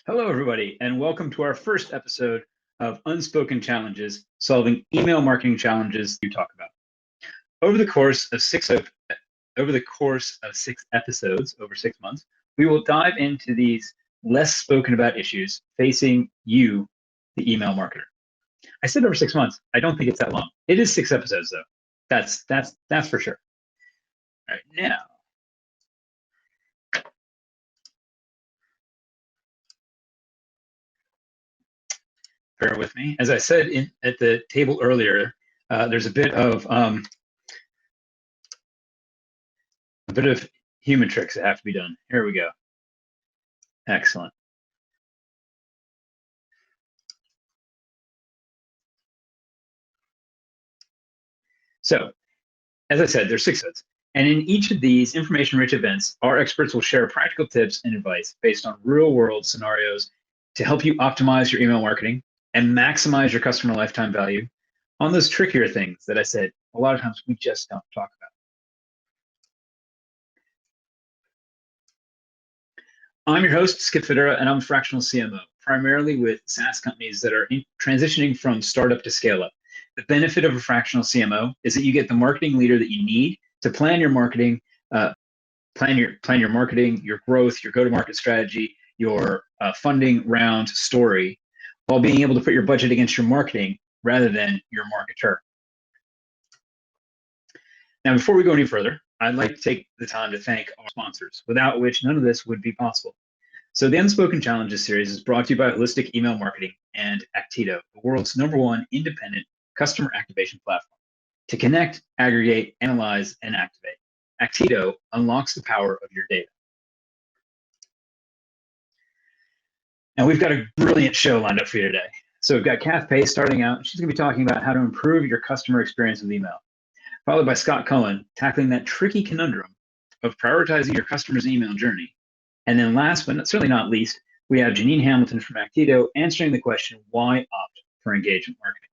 Hello, everybody, and welcome to our first episode of Unspoken Challenges, solving email marketing challenges you talk about. Over the course of six episodes over 6 months, we will dive into these less spoken about issues facing you, the email marketer. I said over 6 months. I don't think it's that long. It is 6 episodes, though. That's for sure. All right, now. Bear with me. As I said at the table earlier, there's a bit of human tricks that have to be done. Here we go. Excellent. So, as I said, there's 6 episodes. And in each of these information-rich events, our experts will share practical tips and advice based on real-world scenarios to help you optimize your email marketing and maximize your customer lifetime value on those trickier things that I said a lot of times we just don't talk about. I'm your host, Skip Federa, and I'm a fractional CMO, primarily with SaaS companies that are transitioning from startup to scale up. The benefit of a fractional CMO is that you get the marketing leader that you need to plan your marketing, plan your marketing, your growth, your go-to-market strategy, your funding round story, while being able to put your budget against your marketing rather than your marketer. Now, before we go any further, I'd like to take the time to thank our sponsors, without which none of this would be possible. So the Unspoken Challenges series is brought to you by Holistic Email Marketing and Actito, the world's #1 independent customer activation platform to connect, aggregate, analyze, and activate. Actito unlocks the power of your data. Now, we've got a brilliant show lined up for you today. So we've got Kath Pay starting out. She's going to be talking about how to improve your customer experience with email, followed by Scott Cohen tackling that tricky conundrum of prioritizing your customer's email journey. And then last but certainly not least, we have Janine Hamilton from Actito answering the question, why opt for engagement marketing?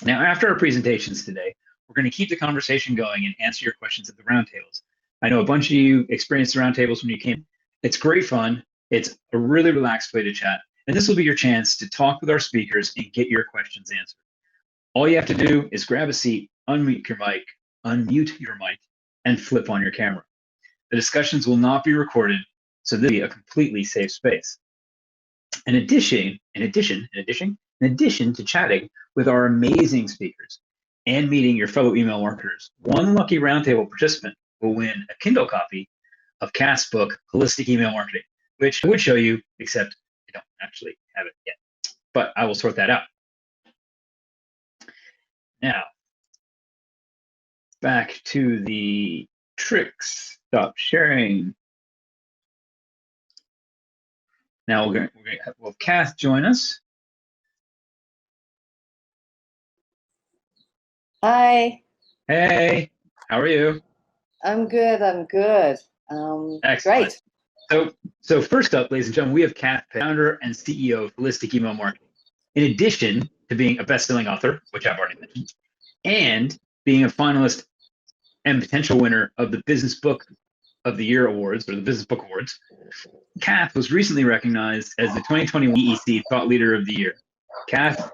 Now, after our presentations today, we're going to keep the conversation going and answer your questions at the roundtables. I know a bunch of you experienced the roundtables when you came. It's great fun. It's a really relaxed way to chat. And this will be your chance to talk with our speakers and get your questions answered. All you have to do is grab a seat, unmute your mic, and flip on your camera. The discussions will not be recorded, so this will be a completely safe space. In addition to chatting with our amazing speakers and meeting your fellow email marketers, one lucky roundtable participant will win a Kindle copy of Kath's book, Holistic Email Marketing, which I would show you, except I don't actually have it yet, but I will sort that out. Now, back to the tricks. Stop sharing. Now we'll have Kath join us. Hi. Hey, how are you? I'm good. Excellent. Great. So first up, ladies and gentlemen, we have Kath Pay, founder and CEO of Holistic Email Marketing. In addition to being a best-selling author, which I've already mentioned, and being a finalist and potential winner of the Business Book of the Year Awards, or the Business Book Awards, Kath was recently recognized as the 2021 EEC Thought Leader of the Year. Kath,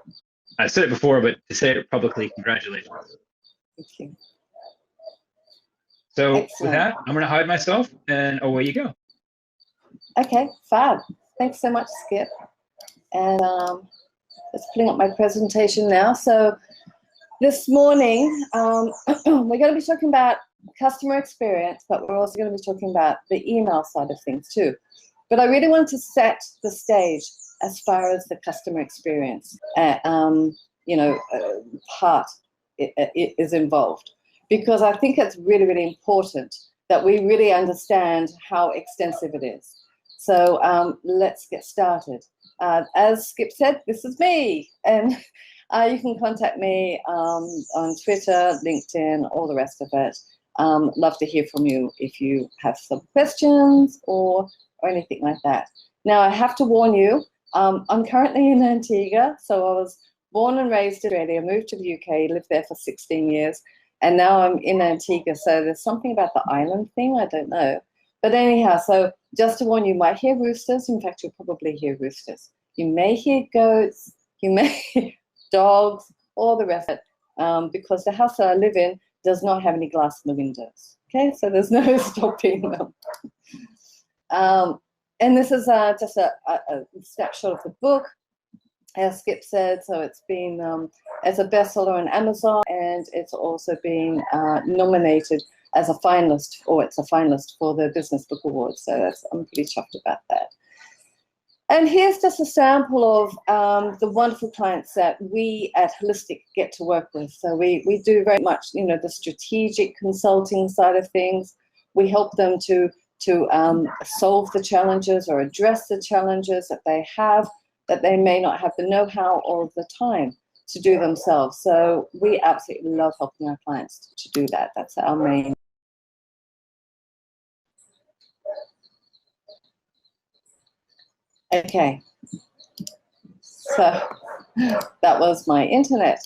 I've said it before, but to say it publicly, congratulations. Thank you. So Excellent. With that, I'm going to hide myself, and away you go. Okay, fab. Thanks so much, Skip. And just putting up my presentation now. So this morning, we're going to be talking about customer experience, but we're also going to be talking about the email side of things too. But I really want to set the stage as far as the customer experience, part is involved, because I think it's really, really important that we really understand how extensive it is. So let's get started. As Skip said, this is me, and you can contact me on Twitter, LinkedIn, all the rest of it. Love to hear from you if you have some questions or anything like that. Now, I have to warn you, I'm currently in Antigua, so I was born and raised in Australia, moved to the UK, lived there for 16 years, and now I'm in Antigua, so there's something about the island thing, I don't know. But anyhow, so just to warn you, might hear roosters. In fact, you'll probably hear roosters. You may hear goats. You may hear dogs, all the rest of it, because the house that I live in does not have any glass in the windows. Okay, so there's no stopping them. And this is just a snapshot of the book, as Skip said. So it's been as a bestseller on Amazon, and it's also been nominated as a finalist, or it's a finalist for the Business Book Awards. So I'm pretty chuffed about that. And here's just a sample of the wonderful clients that we at Holistic get to work with. So we do very much, the strategic consulting side of things. We help them to solve the challenges or address the challenges that they have, that they may not have the know-how or the time to do themselves. So we absolutely love helping our clients to do that. That's our main. Okay, so that was my internet.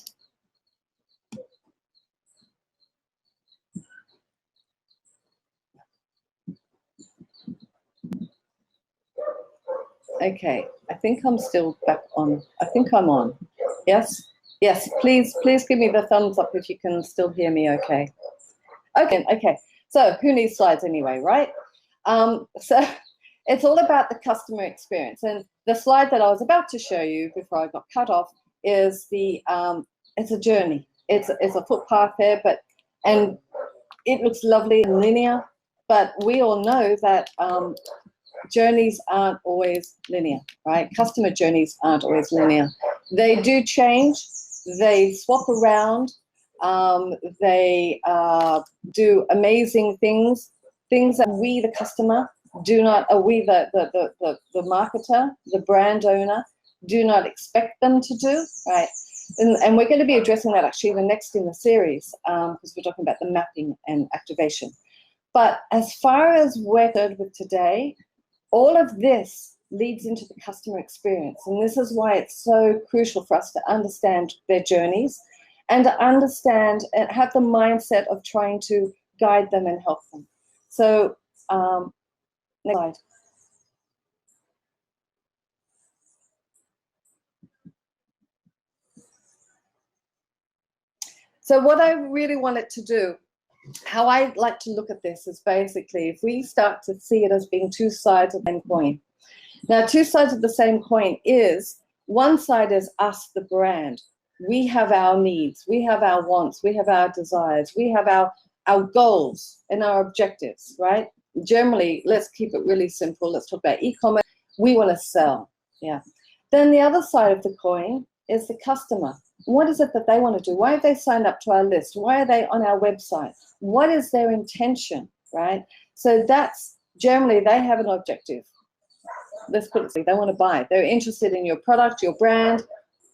Okay, I think I'm still back on. I think I'm on. Yes? Yes, please give me the thumbs up if you can still hear me okay. Okay. So who needs slides anyway, right? So it's all about the customer experience. And the slide that I was about to show you before I got cut off is it's a journey. It's a footpath there, and it looks lovely and linear, but we all know that journeys aren't always linear, right? Customer journeys aren't always linear. They do change, they swap around, they do amazing things that we, the customer, do not, we, the marketer, the brand owner, do not expect them to do, right? And we're going to be addressing that actually next in the series, because we're talking about the mapping and activation. But as far as we're concerned with today, all of this leads into the customer experience. And this is why it's so crucial for us to understand their journeys and to understand and have the mindset of trying to guide them and help them. So, next slide. So what I really wanted to do, how I like to look at this is basically if we start to see it as being two sides of the same coin. Now, two sides of the same coin is, one side is us, the brand. We have our needs, we have our wants, we have our desires, we have our goals and our objectives, right? Generally, let's keep it really simple. Let's talk about e-commerce. We want to sell, yeah. Then the other side of the coin is the customer. What is it that they want to do? Why have they signed up to our list? Why are they on our website? What is their intention, right? So that's generally, they have an objective. Let's put it this way, they want to buy. They're interested in your product, your brand,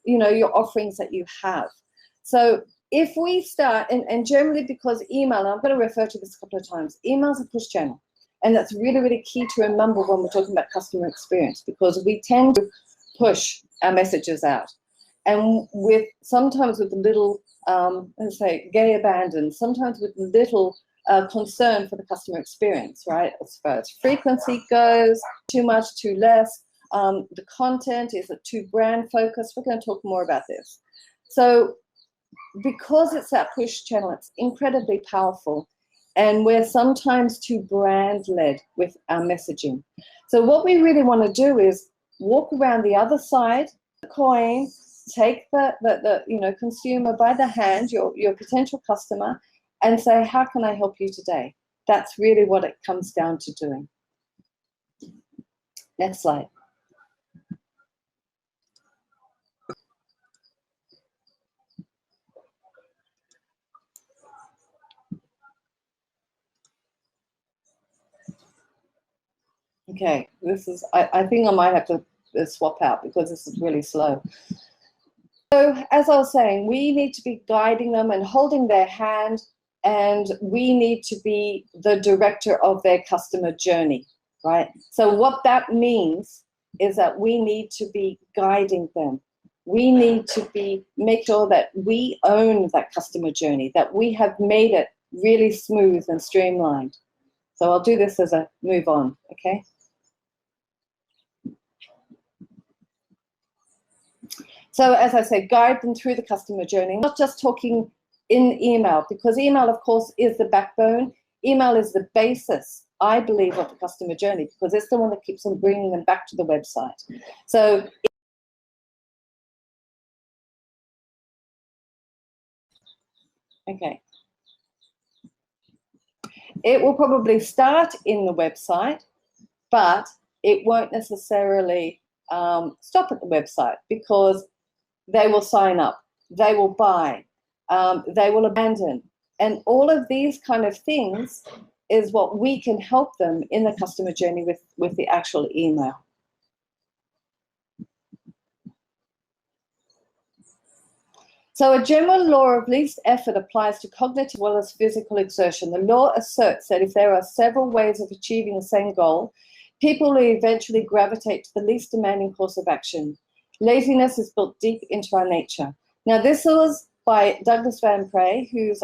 your offerings that you have. So if we start, and generally because email, and I'm going to refer to this a couple of times, email is a push channel. And that's really, really key to remember when we're talking about customer experience, because we tend to push our messages out. And sometimes with little, let's say, gay abandon, sometimes with little concern for the customer experience, right? As far as frequency goes, too much, too less. The content, is it too brand focused? We're going to talk more about this. So because it's that push channel, it's incredibly powerful. And we're sometimes too brand led with our messaging. So what we really want to do is walk around the other side of the coin, take the consumer by the hand, your potential customer, and say, how can I help you today? That's really what it comes down to doing. Next slide. Okay, this is, I think I might have to swap out because this is really slow. So as I was saying, we need to be guiding them and holding their hand, and we need to be the director of their customer journey, right? So what that means is that we need to be guiding them. We need to make sure that we own that customer journey, that we have made it really smooth and streamlined. So I'll do this as a move on, okay? So as I say, guide them through the customer journey, not just talking in email, because email, of course, is the backbone. Email is the basis, I believe, of the customer journey, because it's the one that keeps on bringing them back to the website. So, okay. It will probably start in the website, but it won't necessarily stop at the website, because they will sign up, they will buy, they will abandon. And all of these kind of things is what we can help them in the customer journey with the actual email. So a general law of least effort applies to cognitive as well as physical exertion. The law asserts that if there are several ways of achieving the same goal, people will eventually gravitate to the least demanding course of action. Laziness is built deep into our nature. Now, this was by Douglas Van Prey, who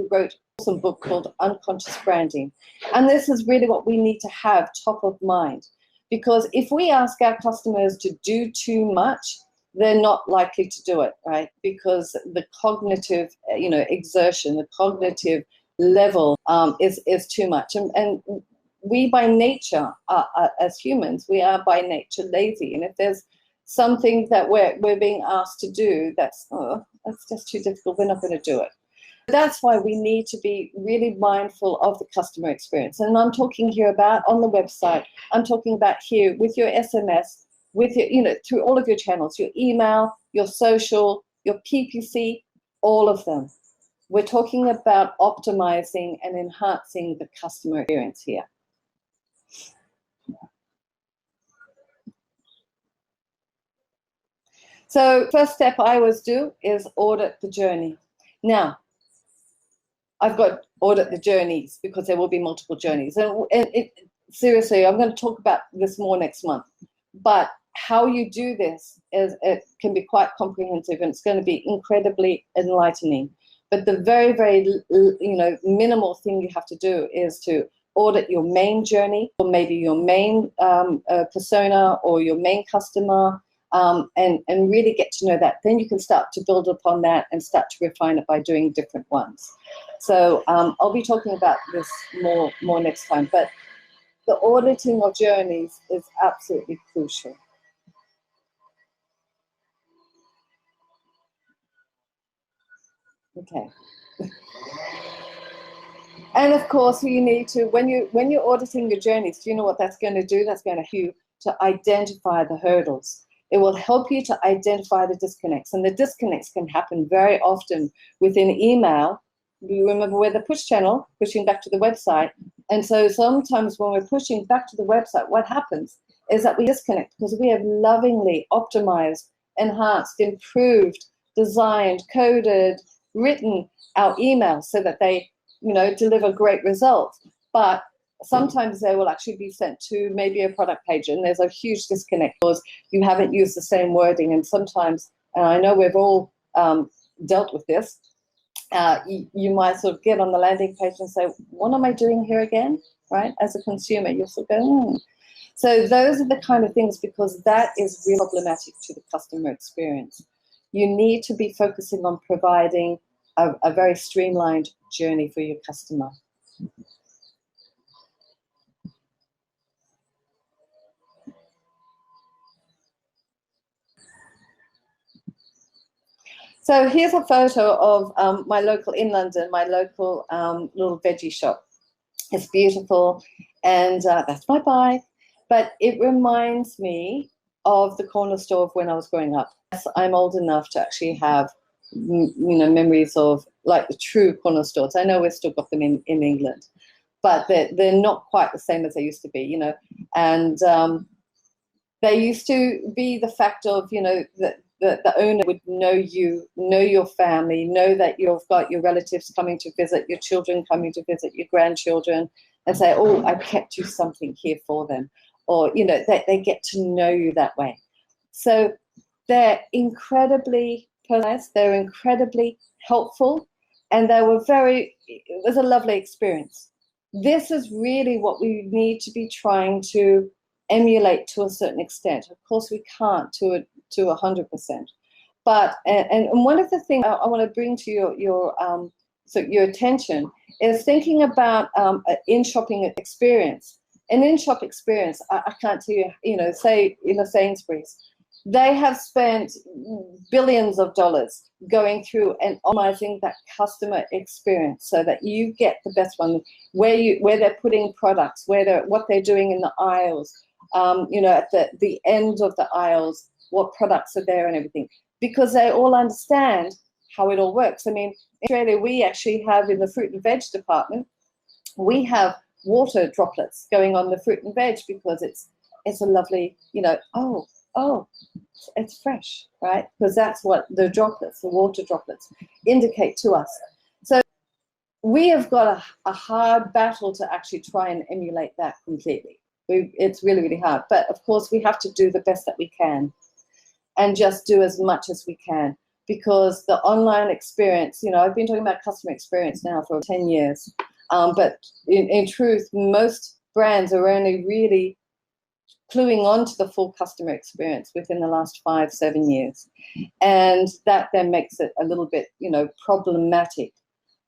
wrote an awesome book called Unconscious Branding. And this is really what we need to have top of mind. Because if we ask our customers to do too much, they're not likely to do it, right? Because the cognitive, exertion, the cognitive level is too much. And we by nature, as humans, we are by nature lazy. And if there's something that we're being asked to do that's just too difficult, we're not going to do it. That's why we need to be really mindful of the customer experience. And I'm talking here about on the website, I'm talking about here with your SMS, with your, through all of your channels, your email, your social, your PPC, all of them. We're talking about optimizing and enhancing the customer experience here. So first step I always do is audit the journey. Now, I've got audit the journeys because there will be multiple journeys. And seriously, I'm going to talk about this more next month. But how you do this it can be quite comprehensive, and it's going to be incredibly enlightening. But the very, very, minimal thing you have to do is to audit your main journey, or maybe your main persona or your main customer, and really get to know that. Then you can start to build upon that and start to refine it by doing different ones. So I'll be talking about this more next time. But the auditing of journeys is absolutely crucial. Okay. And of course, you need to, when you're auditing your journeys, do you know what that's going to do? That's going to help you to identify the hurdles. It will help you to identify the disconnects. And the disconnects can happen very often within email. You remember we're the push channel, pushing back to the website. And so sometimes when we're pushing back to the website, what happens is that we disconnect because we have lovingly optimized, enhanced, improved, designed, coded, written our emails so that they, deliver great results. But sometimes they will actually be sent to maybe a product page, and there's a huge disconnect because you haven't used the same wording. And sometimes, and I know we've all dealt with this, you might sort of get on the landing page and say, what am I doing here again? Right? As a consumer, you'll sort of go, So those are the kind of things, because that is really problematic to the customer experience. You need to be focusing on providing a very streamlined journey for your customer. So here's a photo of my local, in London, my local little veggie shop. It's beautiful, and that's my bike. But it reminds me of the corner store of when I was growing up. I'm old enough to actually have, memories of like the true corner stores. I know we've still got them in England, but they're not quite the same as they used to be, And they used to be the fact of, the owner would know you, know your family, know that you've got your relatives coming to visit, your children coming to visit, your grandchildren, and say, oh, I kept you something here for them. Or, they get to know you that way. So they're incredibly personalized, they're incredibly helpful, and it was a lovely experience. this is really what we need to be trying to emulate to a certain extent. Of course, we can't to 100%. But and one of the things I want to bring to your attention is thinking about in-shopping experience. An in-shop experience, I can't tell you, say in a Sainsbury's, they have spent billions of dollars going through and optimizing that customer experience so that you get the best one, where they're putting products, what they're doing in the aisles, at the end of the aisles, what products are there and everything, because they all understand how it all works. I mean, in Australia, we actually have in the fruit and veg department, we have water droplets going on the fruit and veg because it's a lovely, it's fresh, right? Because that's what the droplets, the water droplets, indicate to us. So we have got a hard battle to actually try and emulate that completely. It's really, really hard. But of course, we have to do the best that we can and just do as much as we can, because the online experience, I've been talking about customer experience now for 10 years. But in truth, most brands are only really cluing on to the full customer experience within the last 5-7 years. And that then makes it a little bit, problematic,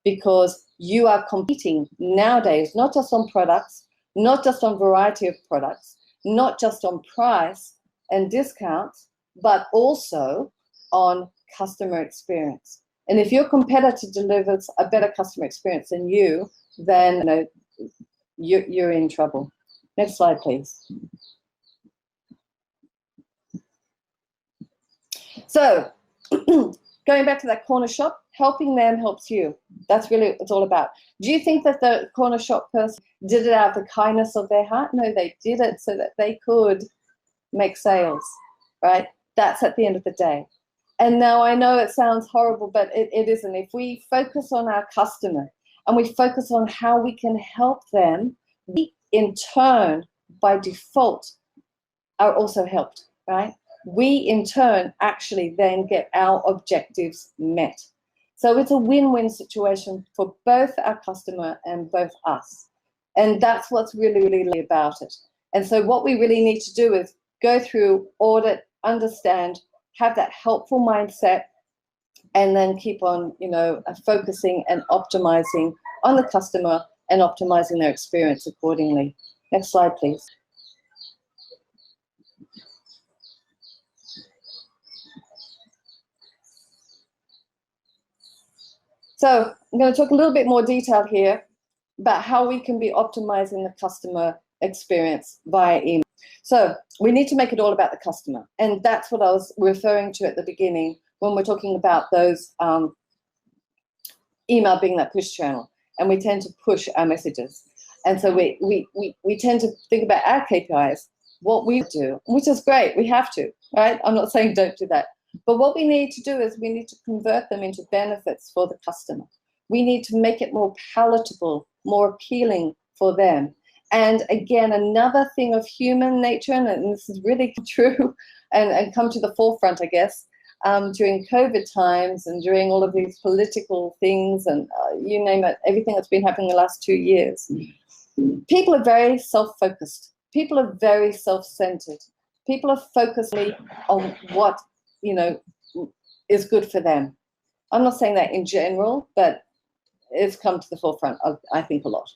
because you are competing nowadays, not just on products, not just on variety of products, not just on price and discounts, but also on customer experience. And if your competitor delivers a better customer experience than you, then you're in trouble. Next slide, please. So going back to that corner shop, helping them helps you. That's really what it's all about. Do you think that the corner shop person did it out of the kindness of their heart? No, they did it so that they could make sales, right? That's at the end of the day. And now I know it sounds horrible, but it isn't. If we focus on our customer and we focus on how we can help them, we in turn, by default, are also helped, right? We in turn actually then get our objectives met. So it's a win-win situation for both our customer and both us. And that's what's really, really about it. And so what we really need to do is go through, audit, understand, have that helpful mindset, and then keep on, focusing and optimizing on the customer and optimizing their experience accordingly. Next slide, please. So I'm going to talk a little bit more detail here about how we can be optimizing the customer experience via email. So we need to make it all about the customer. And that's what I was referring to at the beginning when we're talking about those email being that push channel. And we tend to push our messages. And so we tend to think about our KPIs, what we do, which is great. We have to, right? I'm not saying don't do that. But what we need to do is we need to convert them into benefits for the customer. We need to make it more palatable, more appealing for them. And again, another thing of human nature, and this is really true and come to the forefront, I guess, during COVID times and during all of these political things and you name it, everything that's been happening in the last 2 years. People are very self-focused. People are very self-centered. People are focused on what is good for them. I'm not saying that in general, but it's come to the forefront, I think, a lot.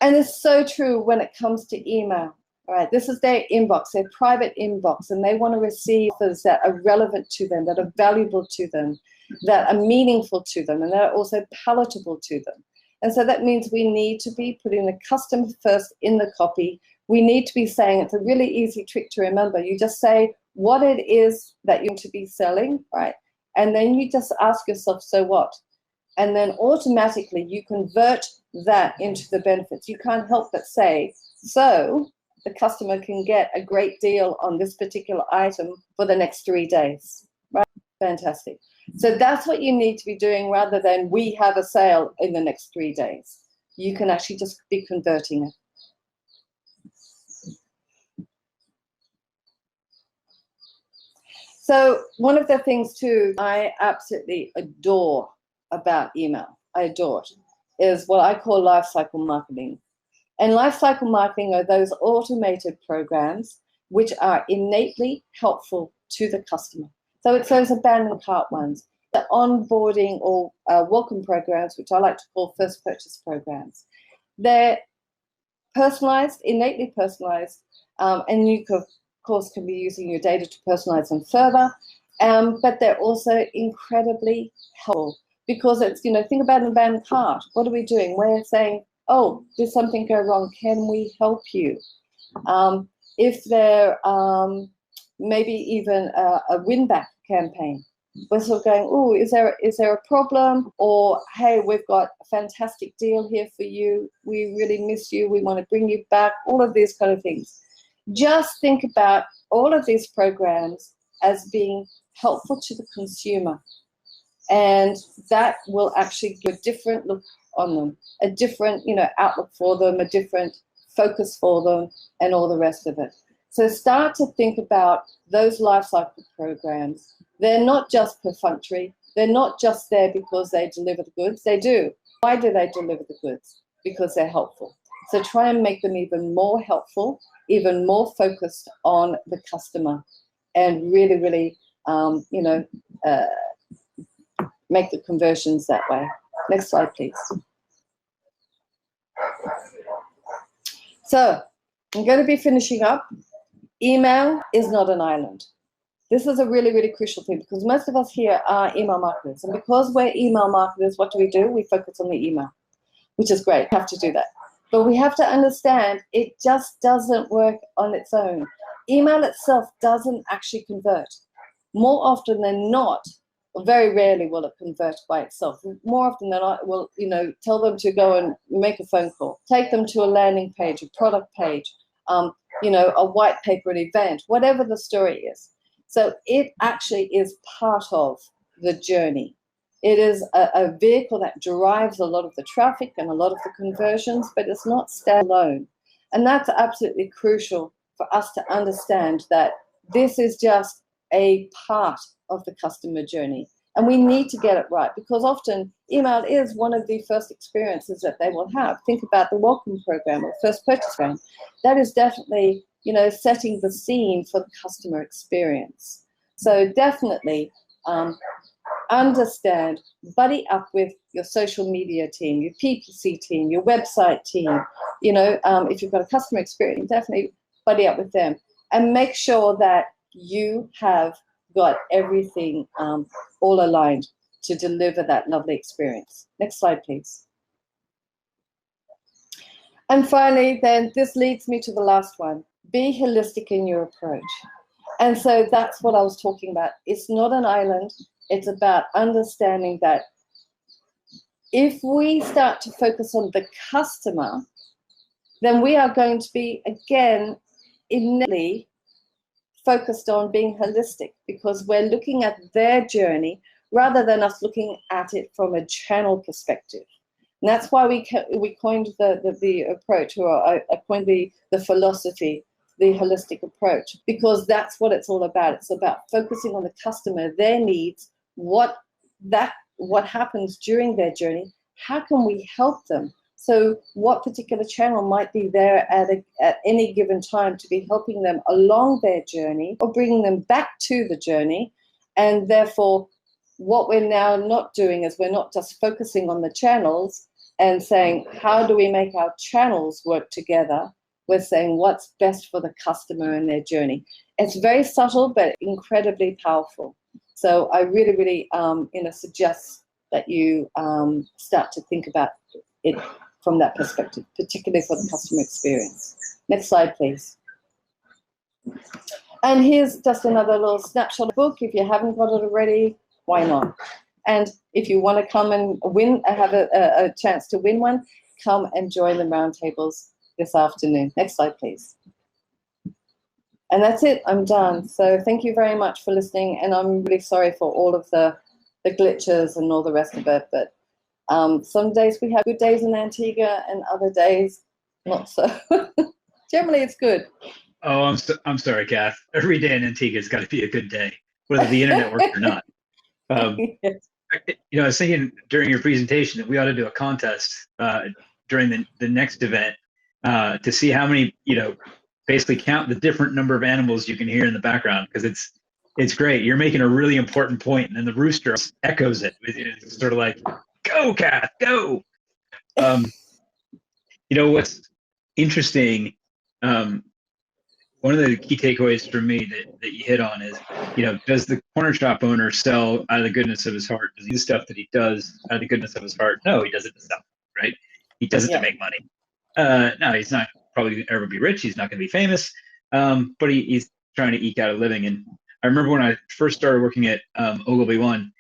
And it's so true when it comes to email, right? This is their inbox, their private inbox, and they want to receive offers that are relevant to them, that are valuable to them, that are meaningful to them, and that are also palatable to them. And so that means we need to be putting the customer first in the copy. We need to be saying, it's a really easy trick to remember. You just say what it is that you're going to be selling, right? And then you just ask yourself, so what? And then automatically you convert that into the benefits. You can't help but say, so the customer can get a great deal on this particular item for the next 3 days, right? Fantastic. So that's what you need to be doing rather than we have a sale in the next 3 days. You can actually just be converting it. So one of the things too I absolutely adore about email, I adore it, is what I call life cycle marketing. And life cycle marketing are those automated programs which are innately helpful to the customer. So it's those abandoned cart ones, the onboarding or welcome programs, which I like to call first purchase programs. They're personalized, innately personalized, and you of course can be using your data to personalize them further, but they're also incredibly helpful because it's, think about an abandoned cart. What are we doing? We're saying, oh, did something go wrong? Can we help you? If they're maybe even a win-back campaign, we're sort of going, oh, is there a problem? Or, hey, we've got a fantastic deal here for you. We really miss you. We want to bring you back. All of these kind of things. Just think about all of these programs as being helpful to the consumer. And that will actually give a different look on them, a different, outlook for them, a different focus for them, and all the rest of it. So start to think about those life cycle programs. They're not just perfunctory. They're not just there because they deliver the goods. They do. Why do they deliver the goods? Because they're helpful. So try and make them even more helpful, even more focused on the customer, and really, really, make the conversions that way. Next slide, please. So I'm going to be finishing up. Email is not an island. This is a really, really crucial thing because most of us here are email marketers. And because we're email marketers, what do? We focus on the email, which is great. We have to do that. But we have to understand it just doesn't work on its own. Email itself doesn't actually convert. More often than not, very rarely will it convert by itself. More often than not, will tell them to go and make a phone call, take them to a landing page, a product page, a white paper, an event, whatever the story is. So it actually is part of the journey. It is a vehicle that drives a lot of the traffic and a lot of the conversions, but it's not standalone. And that's absolutely crucial for us to understand that this is just a part of the customer journey. And we need to get it right because often email is one of the first experiences that they will have. Think about the welcome program or first purchase program. That is definitely, setting the scene for the customer experience. So definitely understand, buddy up with your social media team, your PPC team, your website team. If you've got a customer experience, definitely buddy up with them and make sure that you have got everything all aligned to deliver that lovely experience. Next slide, please. And finally, then this leads me to the last one. Be holistic in your approach. And so that's what I was talking about. It's not an island. It's about understanding that if we start to focus on the customer, then we are going to be, again, innately focused on being holistic because we're looking at their journey rather than us looking at it from a channel perspective. And that's why we coined the approach, or I coined the philosophy, the holistic approach, because that's what it's all about. It's about focusing on the customer, their needs, what happens during their journey, how can we help them? So what particular channel might be there at any given time to be helping them along their journey or bringing them back to the journey. And therefore, what we're now not doing is we're not just focusing on the channels and saying, how do we make our channels work together? We're saying what's best for the customer and their journey. It's very subtle, but incredibly powerful. So I really, really suggest that you start to think about it from that perspective, particularly for the customer experience. Next slide, please. And here's just another little snapshot of the book. If you haven't got it already, why not? And if you want to come and win, have a chance to win one, come and join the roundtables this afternoon. Next slide, please. And that's it. I'm done. So thank you very much for listening. And I'm really sorry for all of the glitches and all the rest of it. But some days we have good days in Antigua and other days not so. Generally, it's good. Oh, I'm sorry, Kath. Every day in Antigua has got to be a good day, whether the internet works or not. Yes. I was thinking during your presentation that we ought to do a contest during the next event to see how many, basically count the different number of animals you can hear in the background, because it's great. You're making a really important point, and then the rooster echoes it. It's sort of like, go, Kath, go. What's interesting, one of the key takeaways for me that you hit on is, does the corner shop owner sell out of the goodness of his heart? Does he do stuff that he does out of the goodness of his heart? No, he does it to sell, right? He does it to make money. No, he's not probably going to ever be rich. He's not going to be famous, but he's trying to eke out a living. And I remember when I first started working at Ogilvy One,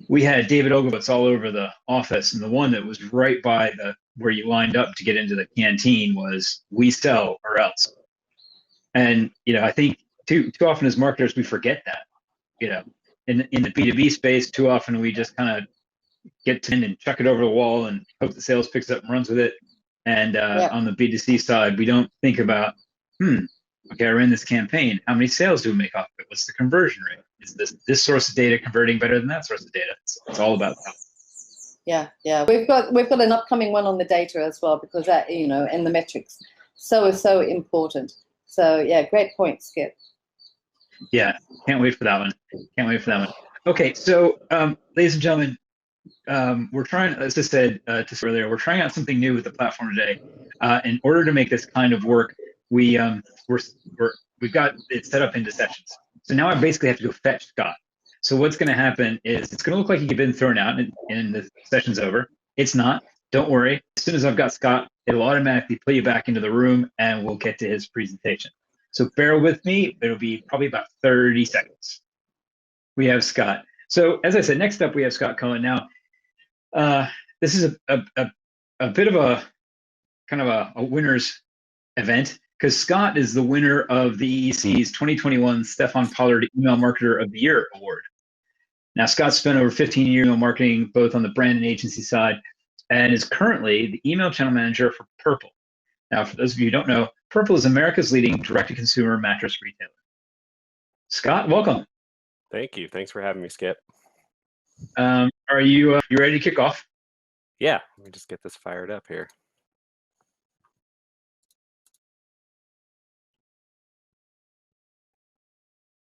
we had David Ogilvitz all over the office, and the one that was right by where you lined up to get into the canteen was "We sell or else." And I think too often as marketers we forget that. In the B2B space, too often we just kind of get in and chuck it over the wall and hope the sales picks up and runs with it. And on the B2C side, we don't think about, okay, I ran this campaign. How many sales do we make off of it? What's the conversion rate? Is this source of data converting better than that source of data? It's all about that. Yeah. We've got an upcoming one on the data as well, because that, and the metrics so important. So yeah, great point, Skip. Yeah, can't wait for that one. Okay, so ladies and gentlemen, we're trying, as I said earlier, we're trying out something new with the platform today. In order to make this kind of work, we've got it set up into sessions. So now I basically have to go fetch Scott. So what's going to happen is it's going to look like you've been thrown out and the session's over. It's not. Don't worry. As soon as I've got Scott, it'll automatically pull you back into the room and we'll get to his presentation. So bear with me. It'll be probably about 30 seconds. We have Scott. So as I said, next up we have Scott Cohen. Now, this is a bit of a kind of a winner's event, because Scott is the winner of the EEC's 2021 Stefan Pollard Email Marketer of the Year Award. Now, Scott spent over 15 years in email marketing, both on the brand and agency side, and is currently the email channel manager for Purple. Now, for those of you who don't know, Purple is America's leading direct-to-consumer mattress retailer. Scott, welcome. Thank you. Thanks for having me, Skip. Are you ready to kick off? Yeah, let me just get this fired up here.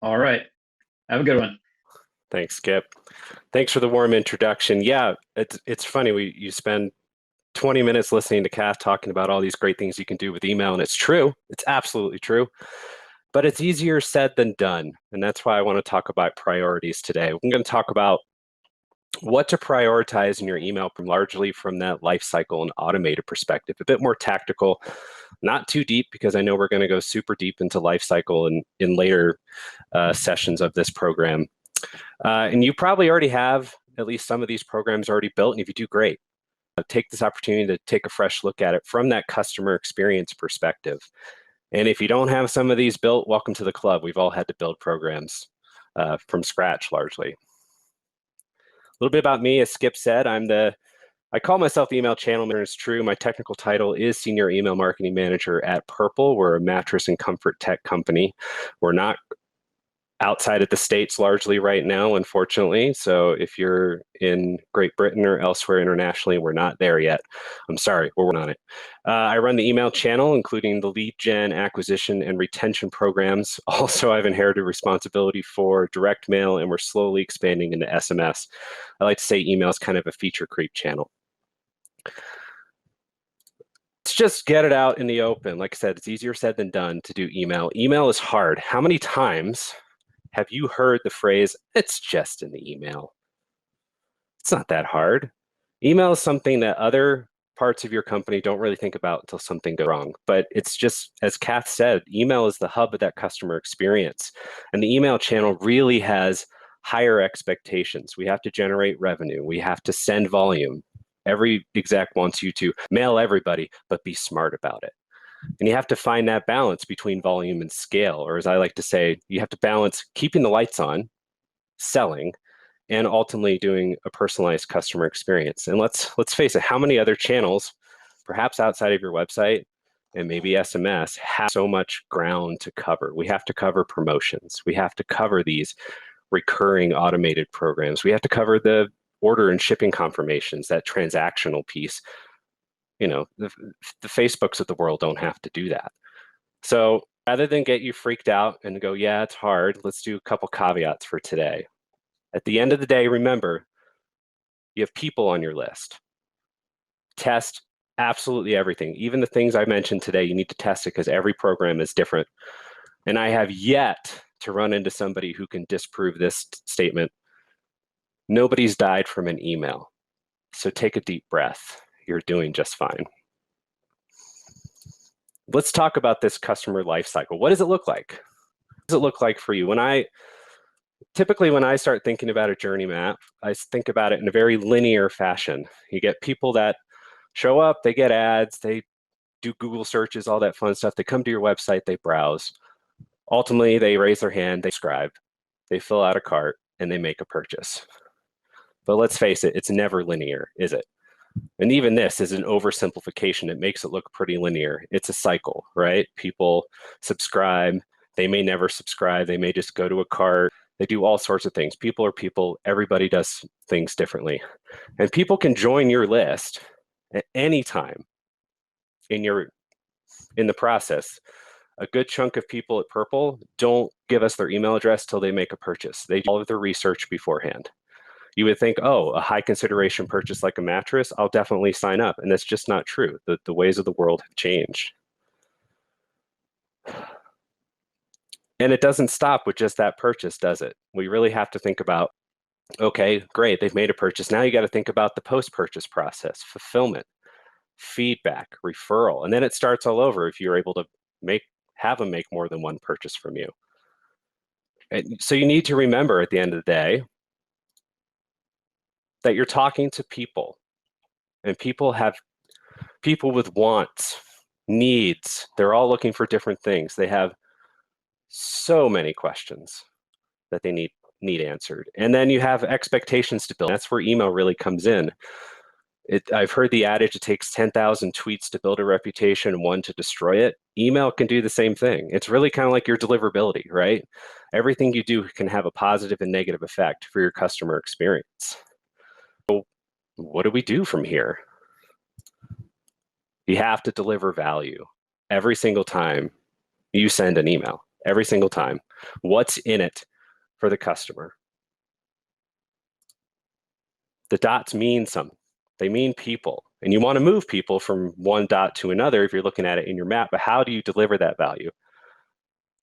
All right. Have a good one. Thanks, Skip. Thanks for the warm introduction. Yeah, it's funny. You spend 20 minutes listening to Kath talking about all these great things you can do with email, and it's true. It's absolutely true. But it's easier said than done, and that's why I want to talk about priorities today. We're going to talk about what to prioritize in your email largely from that life cycle and automated perspective, a bit more tactical, not too deep, because I know we're going to go super deep into life cycle in later sessions of this program. And you probably already have at least some of these programs already built, and if you do, great. Take this opportunity to take a fresh look at it from that customer experience perspective. And if you don't have some of these built, welcome to the club. We've all had to build programs from scratch largely. A little bit about me, as Skip said, I call myself the email channel manager. It's true. My technical title is Senior Email Marketing Manager at Purple. We're a mattress and comfort tech company. We're not outside of the States largely right now, unfortunately. So if you're in Great Britain or elsewhere internationally, we're not there yet. I'm sorry, we're working on it. I run the email channel, including the lead gen, acquisition, and retention programs. Also, I've inherited responsibility for direct mail, and we're slowly expanding into SMS. I like to say email is kind of a feature creep channel. Let's just get it out in the open. Like I said, it's easier said than done to do email. Email is hard. How many times have you heard the phrase, it's just in the email? It's not that hard. Email is something that other parts of your company don't really think about until something goes wrong. But it's just, as Kath said, email is the hub of that customer experience. And the email channel really has higher expectations. We have to generate revenue. We have to send volume. Every exec wants you to mail everybody, but be smart about it. And you have to find that balance between volume and scale, or as I like to say, you have to balance keeping the lights on, selling, and ultimately doing a personalized customer experience. And let's face it, how many other channels, perhaps outside of your website and maybe SMS, have so much ground to cover? We have to cover promotions. We have to cover these recurring automated programs. We have to cover the order and shipping confirmations, that transactional piece. The Facebooks of the world don't have to do that. So rather than get you freaked out and go, yeah, it's hard, let's do a couple caveats for today. At the end of the day, remember, you have people on your list. Test absolutely everything. Even the things I mentioned today, you need to test it because every program is different. And I have yet to run into somebody who can disprove this statement. Nobody's died from an email. So take a deep breath. You're doing just fine. Let's talk about this customer life cycle. What does it look like? What does it look like for you? Typically, when I start thinking about a journey map, I think about it in a very linear fashion. You get people that show up, they get ads, they do Google searches, all that fun stuff. They come to your website, they browse. Ultimately, they raise their hand, they subscribe, they fill out a cart, and they make a purchase. But let's face it, it's never linear, is it? And even this is an oversimplification. It makes it look pretty linear. It's a cycle, right? People subscribe. They may never subscribe. They may just go to a cart. They do all sorts of things. People are people. Everybody does things differently. And people can join your list at any time in the process. A good chunk of people at Purple don't give us their email address till they make a purchase. They do all of their research beforehand. You would think, oh, a high consideration purchase like a mattress, I'll definitely sign up. And that's just not true. The ways of the world have changed. And it doesn't stop with just that purchase, does it? We really have to think about, okay, great, they've made a purchase. Now you got to think about the post-purchase process, fulfillment, feedback, referral. And then it starts all over if you're able to have them make more than one purchase from you. And so you need to remember at the end of the day, that you're talking to people, and people with wants, needs. They're all looking for different things. They have so many questions that they need answered. And then you have expectations to build. That's where email really comes in. I've heard the adage, it takes 10,000 tweets to build a reputation and 1 to destroy it. Email can do the same thing. It's really kind of like your deliverability, right? Everything you do can have a positive and negative effect for your customer experience. What do we do from here? You have to deliver value every single time you send an email, every single time. What's in it for the customer? The dots mean something. They mean people. And you want to move people from one dot to another if you're looking at it in your map, but how do you deliver that value?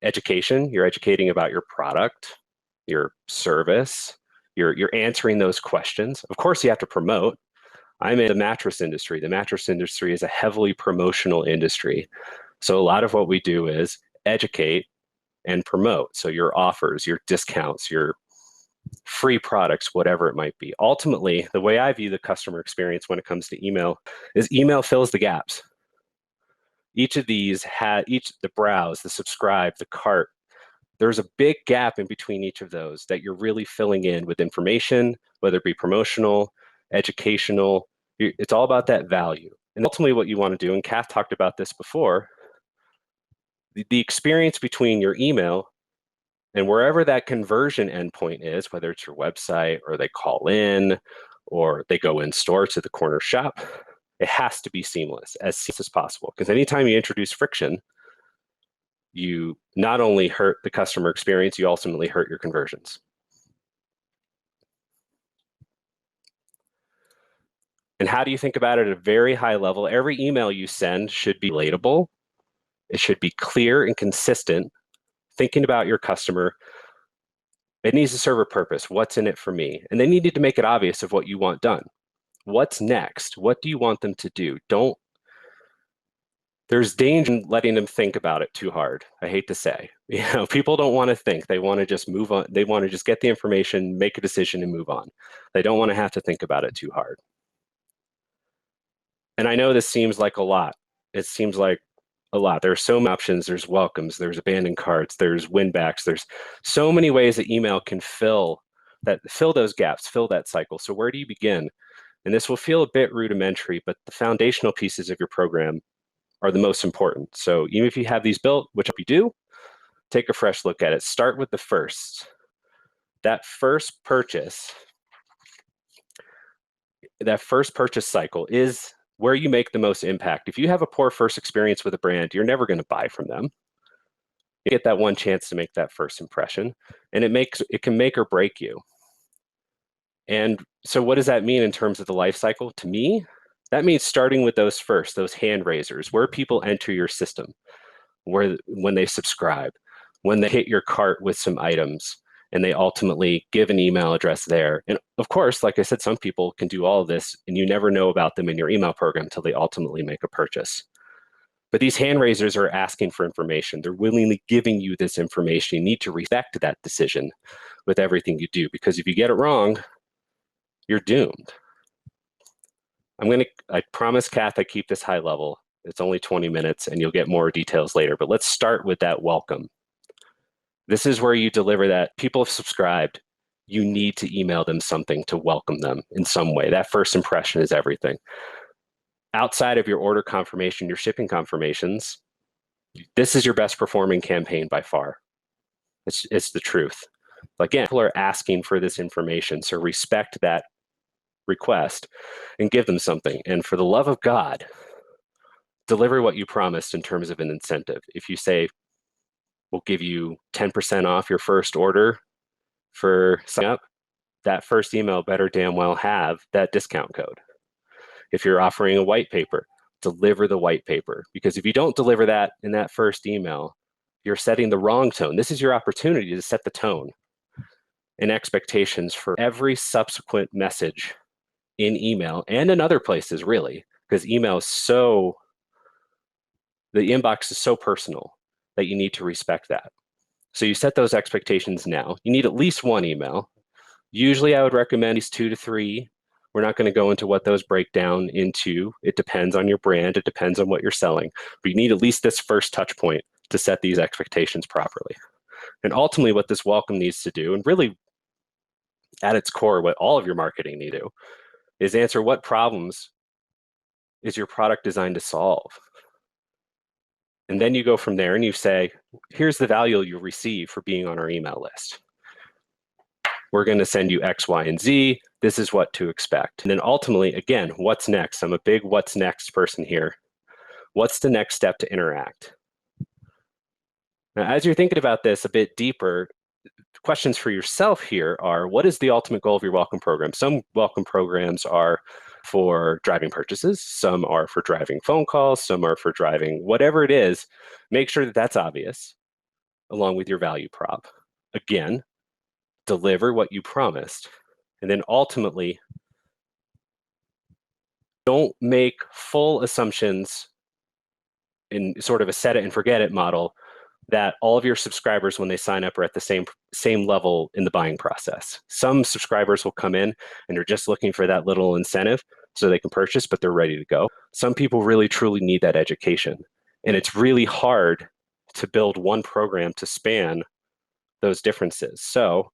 Education, you're educating about your product, your service, you're answering those questions. Of course, you have to promote. I'm in the mattress industry. The mattress industry is a heavily promotional industry. So a lot of what we do is educate and promote. So your offers, your discounts, your free products, whatever it might be. Ultimately, the way I view the customer experience when it comes to email is email fills the gaps. Each of these the browse, the subscribe, the cart, there's a big gap in between each of those that you're really filling in with information, whether it be promotional, educational. It's all about that value. And ultimately what you want to do, and Kath talked about this before, the experience between your email and wherever that conversion endpoint is, whether it's your website or they call in or they go in store to the corner shop, it has to be seamless as possible. Because anytime you introduce friction, you not only hurt the customer experience, you ultimately hurt your conversions. And how do you think about it at a very high level? Every email you send should be relatable. It should be clear and consistent, thinking about your customer. It needs to serve a purpose. What's in it for me? And then you need to make it obvious of what you want done. What's next? What do you want them to do? There's danger in letting them think about it too hard. I hate to say, people don't want to think. They want to just move on. They want to just get the information, make a decision, and move on. They don't want to have to think about it too hard. And I know this seems like a lot. It seems like a lot. There are so many options. There's welcomes, there's abandoned carts, there's win backs. There's so many ways that email can fill those gaps, fill that cycle. So where do you begin? And this will feel a bit rudimentary, but the foundational pieces of your program are the most important. So even if you have these built, which you do, take a fresh look at it. Start with the first. That first purchase that first purchase cycle is where you make the most impact. If you have a poor first experience with a brand, you're never going to buy from them. You get that one chance to make that first impression, and it can make or break you. And so what does that mean in terms of the life cycle? To me, that means starting with those hand raisers, where people enter your system, when they subscribe, when they hit your cart with some items, and they ultimately give an email address there. And of course, like I said, some people can do all of this, and you never know about them in your email program until they ultimately make a purchase. But these hand raisers are asking for information. They're willingly giving you this information. You need to respect that decision with everything you do, because if you get it wrong, you're doomed. I promise, Kath, I keep this high level. It's only 20 minutes and you'll get more details later, but let's start with that welcome. This is where you deliver that. People have subscribed. You need to email them something to welcome them in some way. That first impression is everything. Outside of your order confirmation, your shipping confirmations, this is your best performing campaign by far. It's the truth. Again, people are asking for this information, so respect that request and give them something. And for the love of God, deliver what you promised in terms of an incentive. If you say, we'll give you 10% off your first order for sign up, that first email better damn well have that discount code. If you're offering a white paper, deliver the white paper. Because if you don't deliver that in that first email, you're setting the wrong tone. This is your opportunity to set the tone and expectations for every subsequent message in email and in other places, really, because email is the inbox is so personal that you need to respect that. So you set those expectations now. You need at least one email. Usually I would recommend at least 2 to 3. We're not going to go into what those break down into. It depends on your brand. It depends on what you're selling. But you need at least this first touch point to set these expectations properly. And ultimately what this welcome needs to do, and really at its core what all of your marketing need to do, is answer what problems is your product designed to solve. And then you go from there and you say, here's the value you'll receive for being on our email list. We're going to send you X, Y, and Z. This is what to expect. And then ultimately, again, what's next? I'm a big what's next person here. What's the next step to interact? Now, as you're thinking about this a bit deeper, questions for yourself here are, what is the ultimate goal of your welcome program? Some welcome programs are for driving purchases. Some are for driving phone calls. Some are for driving whatever it is. Make sure that that's obvious along with your value prop. Again, deliver what you promised. And then ultimately, don't make full assumptions in sort of a set it and forget it model that all of your subscribers, when they sign up, are at the same level in the buying process. Some subscribers will come in and they're just looking for that little incentive so they can purchase, but they're ready to go. Some people really truly need that education. And it's really hard to build one program to span those differences. So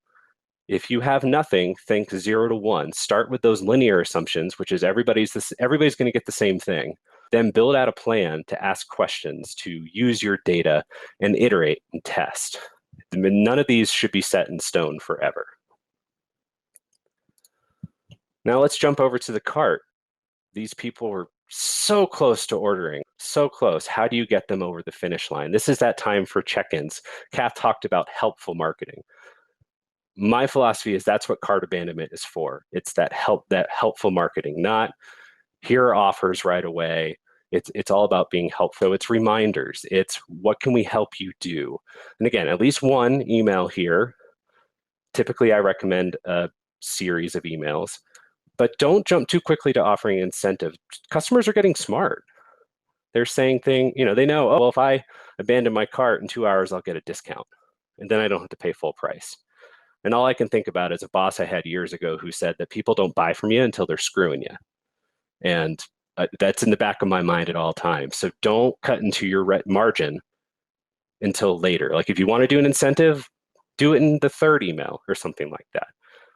if you have nothing, think 0 to 1. Start with those linear assumptions, which is everybody's going to get the same thing. Then build out a plan to ask questions, to use your data and iterate and test. None of these should be set in stone forever. Now let's jump over to the cart. These people were so close to ordering, so close. How do you get them over the finish line? This is that time for check-ins. Kath talked about helpful marketing. My philosophy is that's what cart abandonment is for. It's that helpful marketing, not here are offers right away. It's all about being helpful. It's reminders. It's what can we help you do? And again, at least one email here. Typically, I recommend a series of emails, but don't jump too quickly to offering incentive. Customers are getting smart. They're saying they know, oh, well, if I abandon my cart in 2 hours, I'll get a discount. And then I don't have to pay full price. And all I can think about is a boss I had years ago who said that people don't buy from you until they're screwing you. And that's in the back of my mind at all times. So don't cut into your margin until later. Like if you want to do an incentive, do it in the third email or something like that.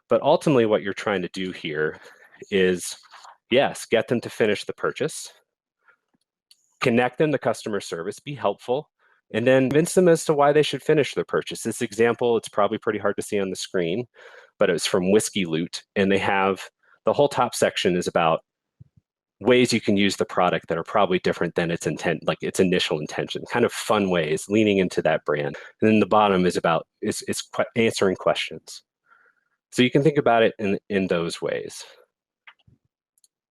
But ultimately what you're trying to do here is, yes, get them to finish the purchase, connect them to customer service, be helpful, and then convince them as to why they should finish their purchase. This example, it's probably pretty hard to see on the screen, but it was from Whiskey Loot, and they have The whole top section is about ways you can use the product that are probably different than its intent, like its initial intention, kind of fun ways, leaning into that brand. And then the bottom is about answering questions. So you can think about it in those ways.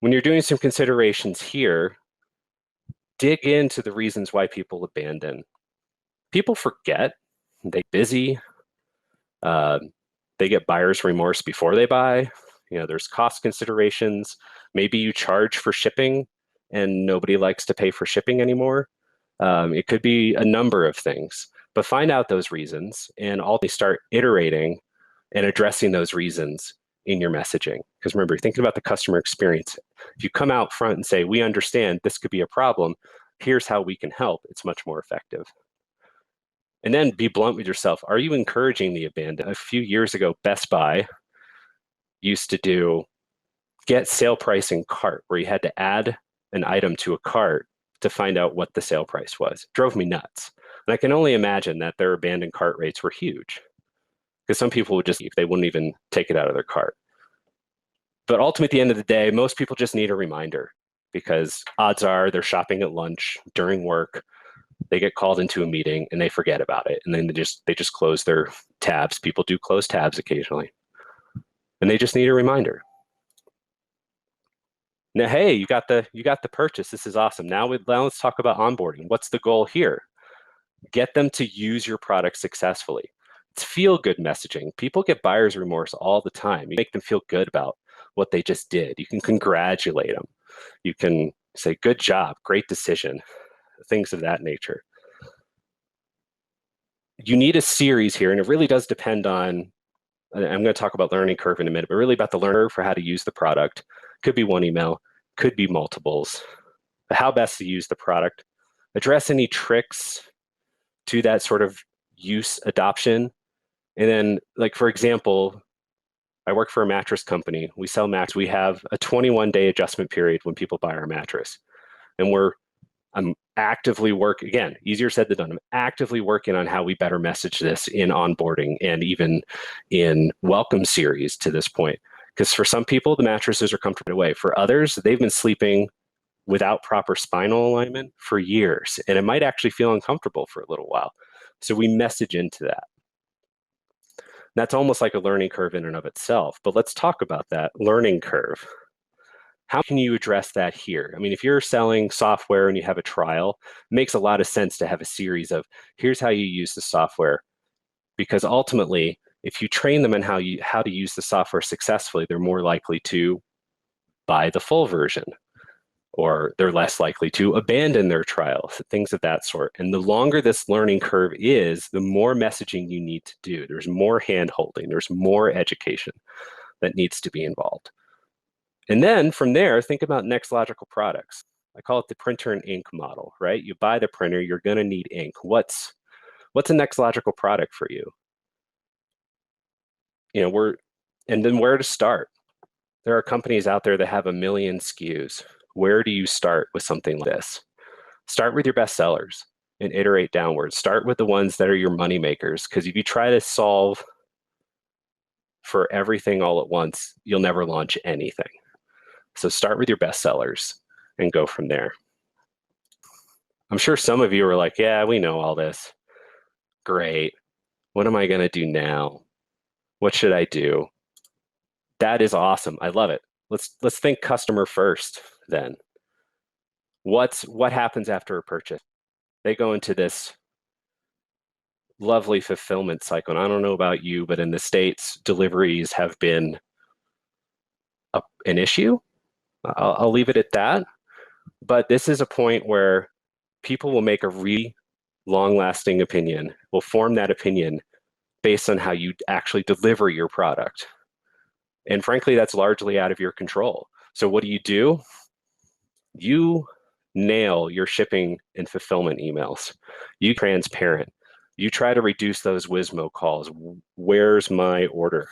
When you're doing some considerations here, dig into the reasons why people abandon. People forget, they're busy, they get buyer's remorse before they buy. There's cost considerations. Maybe you charge for shipping and nobody likes to pay for shipping anymore. It could be a number of things, but find out those reasons and ultimately start iterating and addressing those reasons in your messaging. Because remember, you're thinking about the customer experience. If you come out front and say, we understand this could be a problem, here's how we can help, it's much more effective. And then be blunt with yourself. Are you encouraging the abandon? A few years ago, Best Buy used to do get sale price in cart, where you had to add an item to a cart to find out what the sale price was. It drove me nuts. And I can only imagine that their abandoned cart rates were huge, because some people would just leave. They wouldn't even take it out of their cart. But ultimately, at the end of the day, most people just need a reminder, because odds are they're shopping at lunch, during work, they get called into a meeting and they forget about it. And then they just close their tabs. People do close tabs occasionally. And they just need a reminder. Now, hey, you got the purchase. This is awesome. Now let's talk about onboarding. What's the goal here? Get them to use your product successfully. It's feel-good messaging. People get buyer's remorse all the time. You make them feel good about what they just did. You can congratulate them. You can say, good job, great decision, things of that nature. You need a series here, and it really does depend on, I'm going to talk about learning curve in a minute, but really about the learner for how to use the product. Could be one email, could be multiples. How best to use the product. Address any tricks to that sort of use adoption. And then, like, for example, I work for a mattress company. We sell mattresses. We have a 21-day adjustment period when people buy our mattress. And I'm actively working, again, easier said than done. I'm actively working on how we better message this in onboarding and even in welcome series to this point. Because for some people, the mattresses are comfortable away. For others, they've been sleeping without proper spinal alignment for years, and it might actually feel uncomfortable for a little while. So we message into that. That's almost like a learning curve in and of itself, but let's talk about that learning curve. How can you address that here? I mean, if you're selling software and you have a trial, it makes a lot of sense to have a series of, here's how you use the software, because ultimately, if you train them on how to use the software successfully, they're more likely to buy the full version, or they're less likely to abandon their trials, things of that sort. And the longer this learning curve is, the more messaging you need to do. There's more hand-holding, there's more education that needs to be involved. And then from there, think about next logical products. I call it the printer and ink model, right? You buy the printer, you're gonna need ink. What's a next logical product for you? And then where to start? There are companies out there that have 1 million SKUs. Where do you start with something like this? Start with your best sellers and iterate downwards. Start with the ones that are your money makers, because if you try to solve for everything all at once, you'll never launch anything. So start with your best sellers and go from there. I'm sure some of you are like, yeah, we know all this. Great. What am I going to do now? What should I do? That is awesome. I love it. Let's think customer first then. What happens after a purchase? They go into this lovely fulfillment cycle. And I don't know about you, but in the States, deliveries have been an issue. I'll leave it at that. But this is a point where people will make a really long-lasting opinion, will form that opinion based on how you actually deliver your product. And frankly, that's largely out of your control. So what do? You nail your shipping and fulfillment emails. You transparent. You try to reduce those Wizmo calls. Where's my order?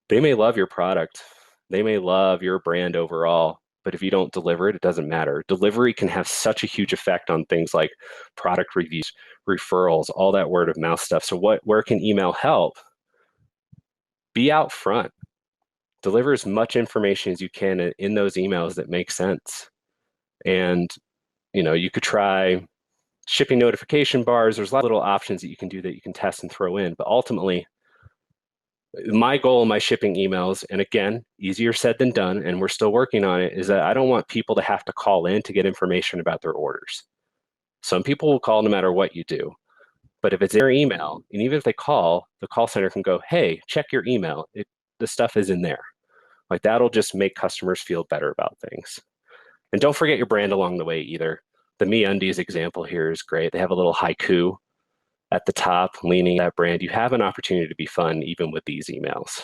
They may love your product. They may love your brand overall, but if you don't deliver it, it doesn't matter. Delivery can have such a huge effect on things like product reviews, referrals, all that word of mouth stuff. So where can email help? Be out front. Deliver as much information as you can in those emails that make sense. And, you could try shipping notification bars. There's a lot of little options that you can do that you can test and throw in. But ultimately, my goal in my shipping emails, and again, easier said than done, and we're still working on it, is that I don't want people to have to call in to get information about their orders. Some people will call no matter what you do. But if it's their email, and even if they call, the call center can go, hey, check your email. The stuff is in there. Like, that'll just make customers feel better about things. And don't forget your brand along the way either. The MeUndies example here is great. They have a little haiku at the top leaning that brand. You have an opportunity to be fun even with these emails.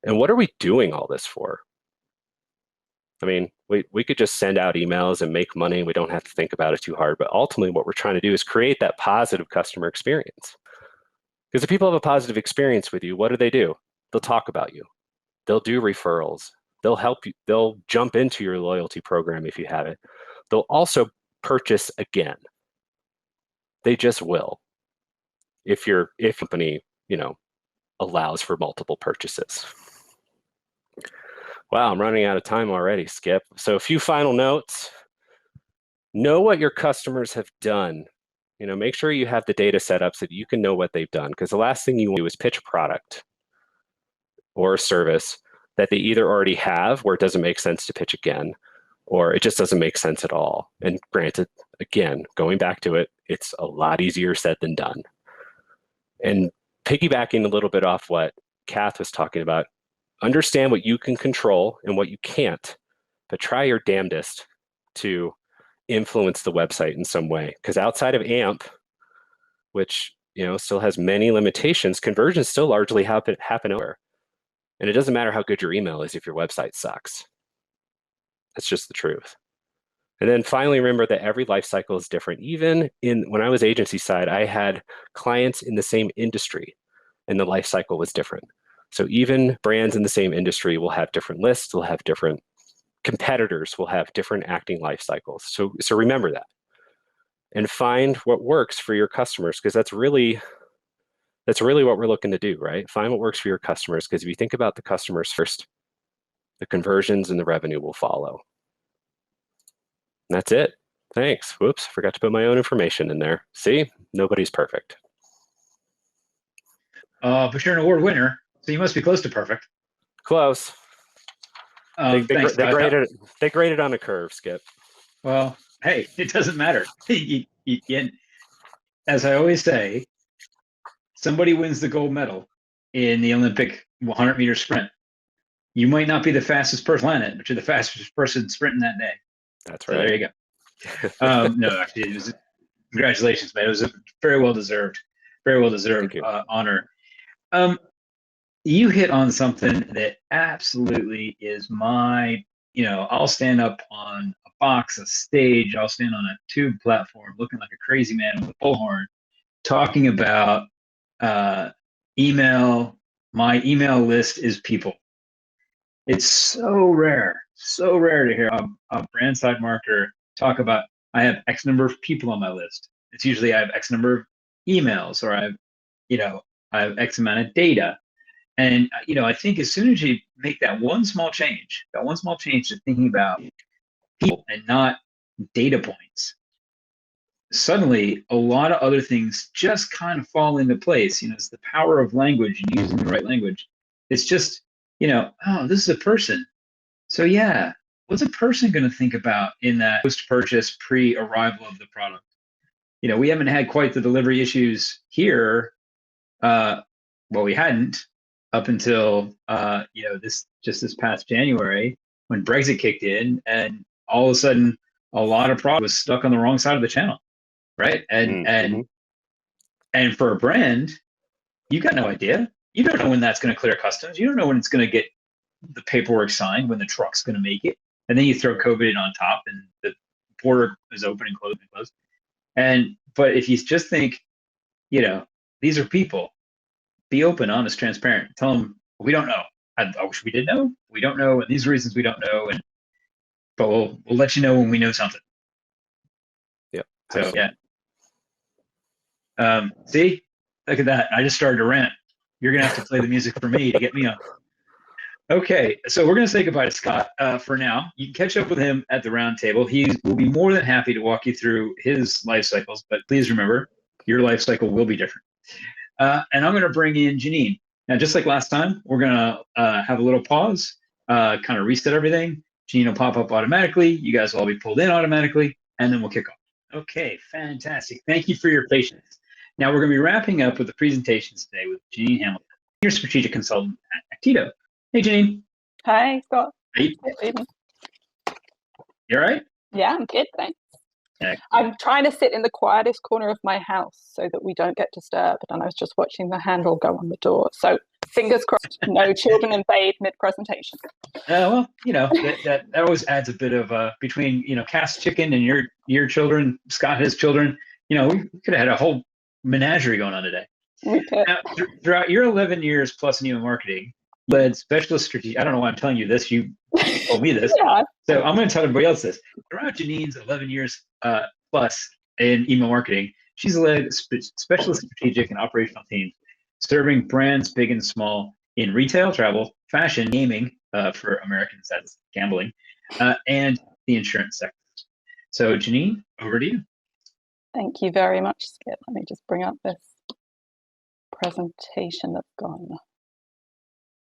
And what are we doing all this for? I mean, we could just send out emails and make money. We don't have to think about it too hard. But ultimately, what we're trying to do is create that positive customer experience. Because if people have a positive experience with you, what do? They'll talk about you. They'll do referrals. They'll help you. They'll jump into your loyalty program if you have it. They'll also purchase again. They just will. If company, allows for multiple purchases. Wow, I'm running out of time already, Skip. So a few final notes. Know what your customers have done. Make sure you have the data set up so that you can know what they've done. Because the last thing you want to do is pitch a product or a service that they either already have where it doesn't make sense to pitch again, or it just doesn't make sense at all. And granted, again, going back to it, it's a lot easier said than done. And piggybacking a little bit off what Kath was talking about, understand what you can control and what you can't, but try your damnedest to influence the website in some way. Because outside of AMP, which still has many limitations, conversions still largely happen over. And it doesn't matter how good your email is if your website sucks. That's just the truth. And then finally, remember that every life cycle is different. Even when I was agency side, I had clients in the same industry and the life cycle was different. So even brands in the same industry will have different lists, will have different competitors, will have different acting life cycles. So remember that. And find what works for your customers, because that's really what we're looking to do, right? Find what works for your customers, because if you think about the customers first, the conversions and the revenue will follow. And that's it. Thanks. Whoops, forgot to put my own information in there. See, nobody's perfect. But you're an award winner, so you must be close to perfect. Close. They graded on a curve, Skip. Well, hey, it doesn't matter. As I always say, somebody wins the gold medal in the Olympic 100-meter sprint. You might not be the fastest person on it, but you're the fastest person sprinting that day. That's So right. there you go. No, actually, it was congratulations, man. It was a very well deserved honor. You hit on something that absolutely is my. I'll stand up on a box, a stage. I'll stand on a tube platform, looking like a crazy man with a bullhorn, talking about email. My email list is people. It's so rare to hear a brand side marketer talk about, I have X number of people on my list. It's usually I have X number of emails, or I have X amount of data. And, I think as soon as you make that one small change to thinking about people and not data points, suddenly a lot of other things just kind of fall into place. It's the power of language and using the right language. It's just, oh, this is a person. So yeah, what's a person going to think about in that post-purchase, pre-arrival of the product? We haven't had quite the delivery issues here. Well, we hadn't up until this past January when Brexit kicked in, and all of a sudden a lot of product was stuck on the wrong side of the channel, right? And for a brand, you got no idea. You don't know when that's going to clear customs. You don't know when it's going to get the paperwork signed, when the truck's going to make it, and then you throw COVID in on top, and the border is open and closed and closed. But if you just think, these are people. Be open, honest, transparent. Tell them we don't know. I wish we did know. We don't know, and these are reasons we don't know. But we'll let you know when we know something. Yep. So absolutely. yeah. See, look at that. I just started to rant. You're gonna have to play the music for me to get me on. Okay, so we're going to say goodbye to Scott for now. You can catch up with him at the round table. He will be more than happy to walk you through his life cycles, but please remember, your life cycle will be different. And I'm going to bring in Janine. Now, just like last time, we're going to have a little pause, kind of reset everything. Janine will pop up automatically. You guys will all be pulled in automatically, and then we'll kick off. Okay, fantastic. Thank you for your patience. Now, we're going to be wrapping up with the presentations today with Janine Hamilton, Senior Strategic Consultant at Actito. Hey, Janine. Hi, Scott. Hey. You all right? Yeah, I'm good, thanks. Excellent. I'm trying to sit in the quietest corner of my house so that we don't get disturbed, and I was just watching the handle go on the door. So fingers crossed, no children invade mid-presentation. Well, that always adds a bit of between Kath's chicken and your children, Scott his children. We could have had a whole menagerie going on today. We could. Now, throughout your 11 years plus in email marketing, led specialist strategy. I don't know why I'm telling you this. You told me this. Yeah. So I'm going to tell everybody else this. Throughout Janine's 11 years plus in email marketing, she's led specialist strategic and operational teams, serving brands big and small in retail, travel, fashion, gaming, for Americans, that's gambling, and the insurance sector. So Janine, over to you. Thank you very much, Skip. Let me just bring up this presentation that's gone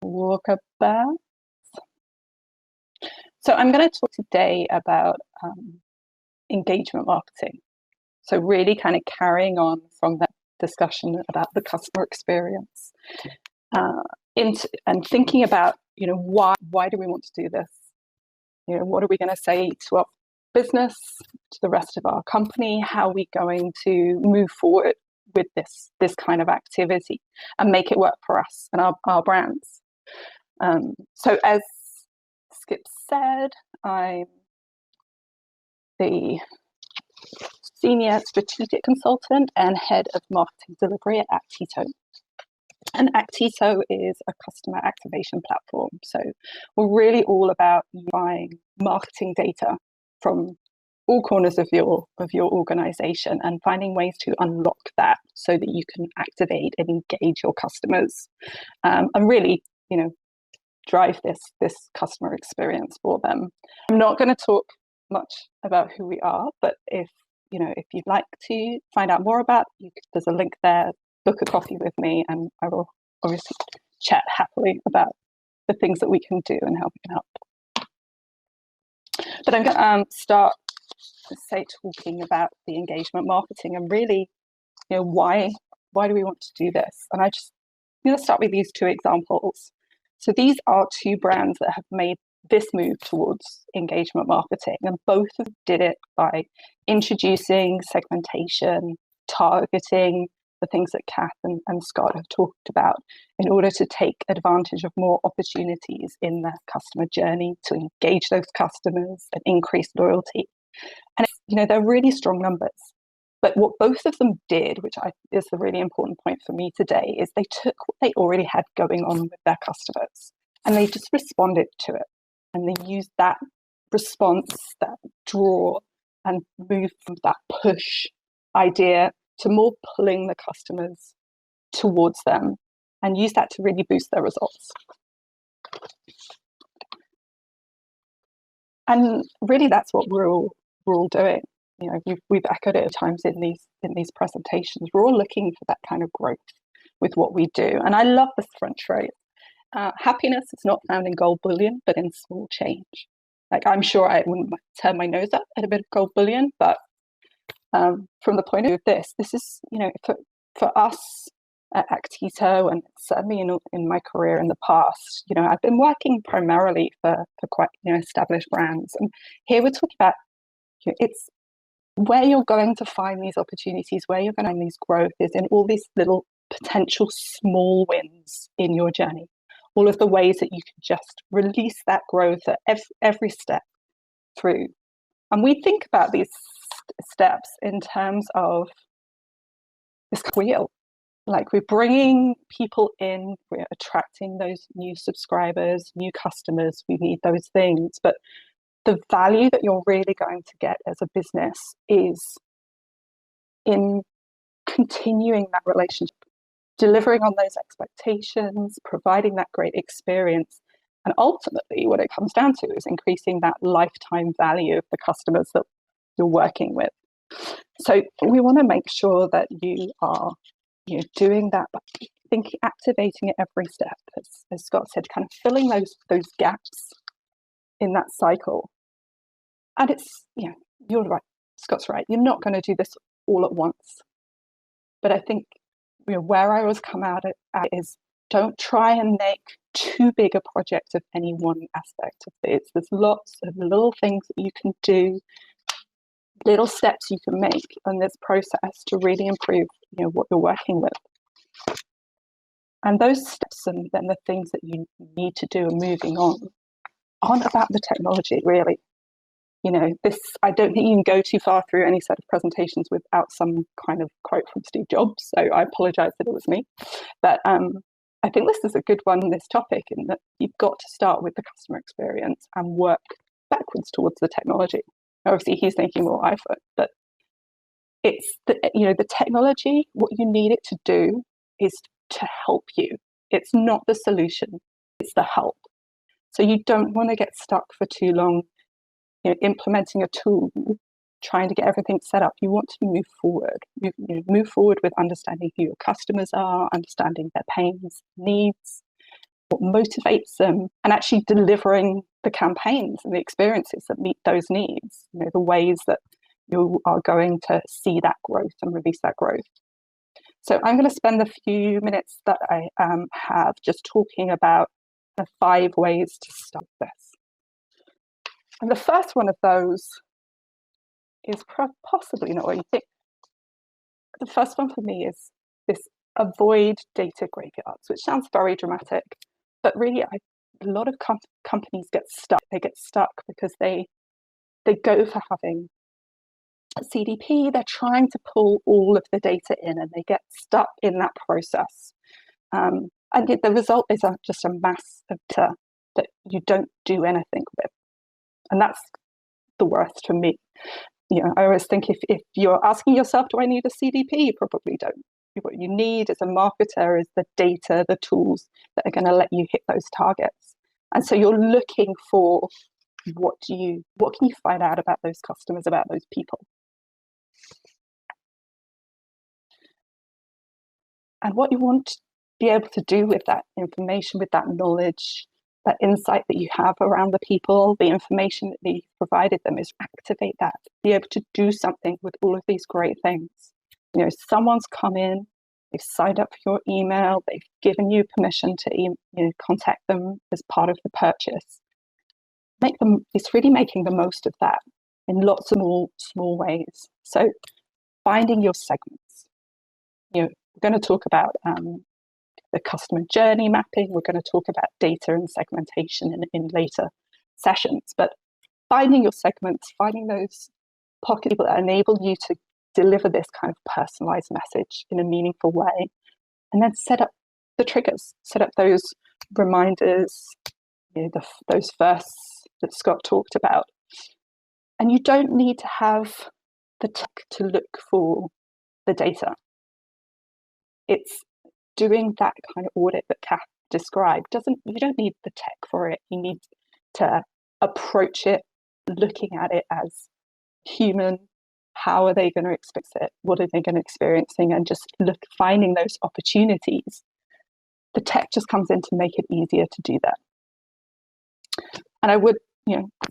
walkabout. So I'm going to talk today about engagement marketing. So really kind of carrying on from that discussion about the customer experience and thinking about, why do we want to do this? What are we going to say to our business, to the rest of our company? How are we going to move forward with this kind of activity and make it work for us and our brands? So as Skip said, I'm the Senior Strategic Consultant and Head of Marketing Delivery at Actito. And Actito is a customer activation platform. So we're really all about buying marketing data from all corners of your organization and finding ways to unlock that so that you can activate and engage your customers and really, drive this customer experience for them. I'm not going to talk much about who we are, but if you'd like to find out more about, there's a link there. Book a coffee with me, and I will obviously chat happily about the things that we can do and how we can help. But I'm going to start talking about the engagement marketing and really, why do we want to do this? And I'm going to start with these two examples. So these are two brands that have made this move towards engagement marketing, and both of them did it by introducing segmentation, targeting, the things that Kath and Scott have talked about, in order to take advantage of more opportunities in the customer journey to engage those customers and increase loyalty. And they're really strong numbers. But what both of them did, which is the really important point for me today, is they took what they already had going on with their customers and they just responded to it. And they used that response, that draw, and moved from that push idea to more pulling the customers towards them and use that to really boost their results. And really that's what we're all doing. We've echoed it at times in these presentations. We're all looking for that kind of growth with what we do. And I love this French phrase. Happiness is not found in gold bullion, but in small change. Like, I'm sure I wouldn't turn my nose up at a bit of gold bullion, but from the point of view of this is, for us at Actito, and certainly in my career in the past, I've been working primarily for quite established brands. And here we're talking about, it's where you're going to find these opportunities, where you're going to find these growth is in all these little potential small wins in your journey. All of the ways that you can just release that growth at every step through. And we think about these steps in terms of this wheel. Like, we're bringing people in, we're attracting those new subscribers, new customers, we need those things. But the value that you're really going to get as a business is in continuing that relationship, delivering on those expectations, providing that great experience, And ultimately, what it comes down to is increasing that lifetime value of the customers that you're working with. So we want to make sure that you are doing that, but activating it every step, as Scott said, kind of filling those gaps in that cycle. And it's, you're right, Scott's right, you're not going to do this all at once. But I think where I always come out at is, don't try and make too big a project of any one aspect of it. There's lots of little things that you can do, little steps you can make in this process to really improve what you're working with. And those steps and then the things that you need to do and moving on aren't about the technology, really. I don't think you can go too far through any set of presentations without some kind of quote from Steve Jobs. So I apologize that it was me. But I think this is a good one, this topic, in that you've got to start with the customer experience and work backwards towards the technology. Obviously, he's thinking more iPhone, but it's the technology, what you need it to do is to help you. It's not the solution, it's the help. So you don't want to get stuck for too long implementing a tool, trying to get everything set up. You want to move forward. Move forward with understanding who your customers are, understanding their pains, needs, what motivates them, and actually delivering the campaigns and the experiences that meet those needs, the ways that you are going to see that growth and release that growth. So I'm going to spend the few minutes that I have just talking about the 5 ways to start this. And the first one of those is possibly not what you think. The first one for me is this: avoid data graveyards, which sounds very dramatic, but really a lot of companies get stuck. They get stuck because they go for having a CDP, they're trying to pull all of the data in, and they get stuck in that process. And the result is just a mass of data that you don't do anything with. And that's the worst for me. I always think if you're asking yourself, do I need a CDP? You probably don't. What you need as a marketer is the data, the tools that are going to let you hit those targets. And so you're looking for what can you find out about those customers, about those people. And what you want to be able to do with that information, with that knowledge, that insight that you have around the people, the information that you've provided them, is activate that, be able to do something with all of these great things. Someone's come in, they've signed up for your email, they've given you permission to contact them as part of the purchase. It's really making the most of that in lots of small ways. So finding your segments. We're going to talk about the customer journey mapping. We're going to talk about data and segmentation in later sessions. But finding your segments, finding those pockets that enable you to deliver this kind of personalized message in a meaningful way, and then set up the triggers, set up those reminders, those firsts that Scott talked about. And you don't need to have the tech to look for the data. It's doing that kind of audit that Kath described. You don't need the tech for it. You need to approach it looking at it as human. How are they going to experience it? What are they going to experiencing? And just finding those opportunities. The tech just comes in to make it easier to do that. And I would,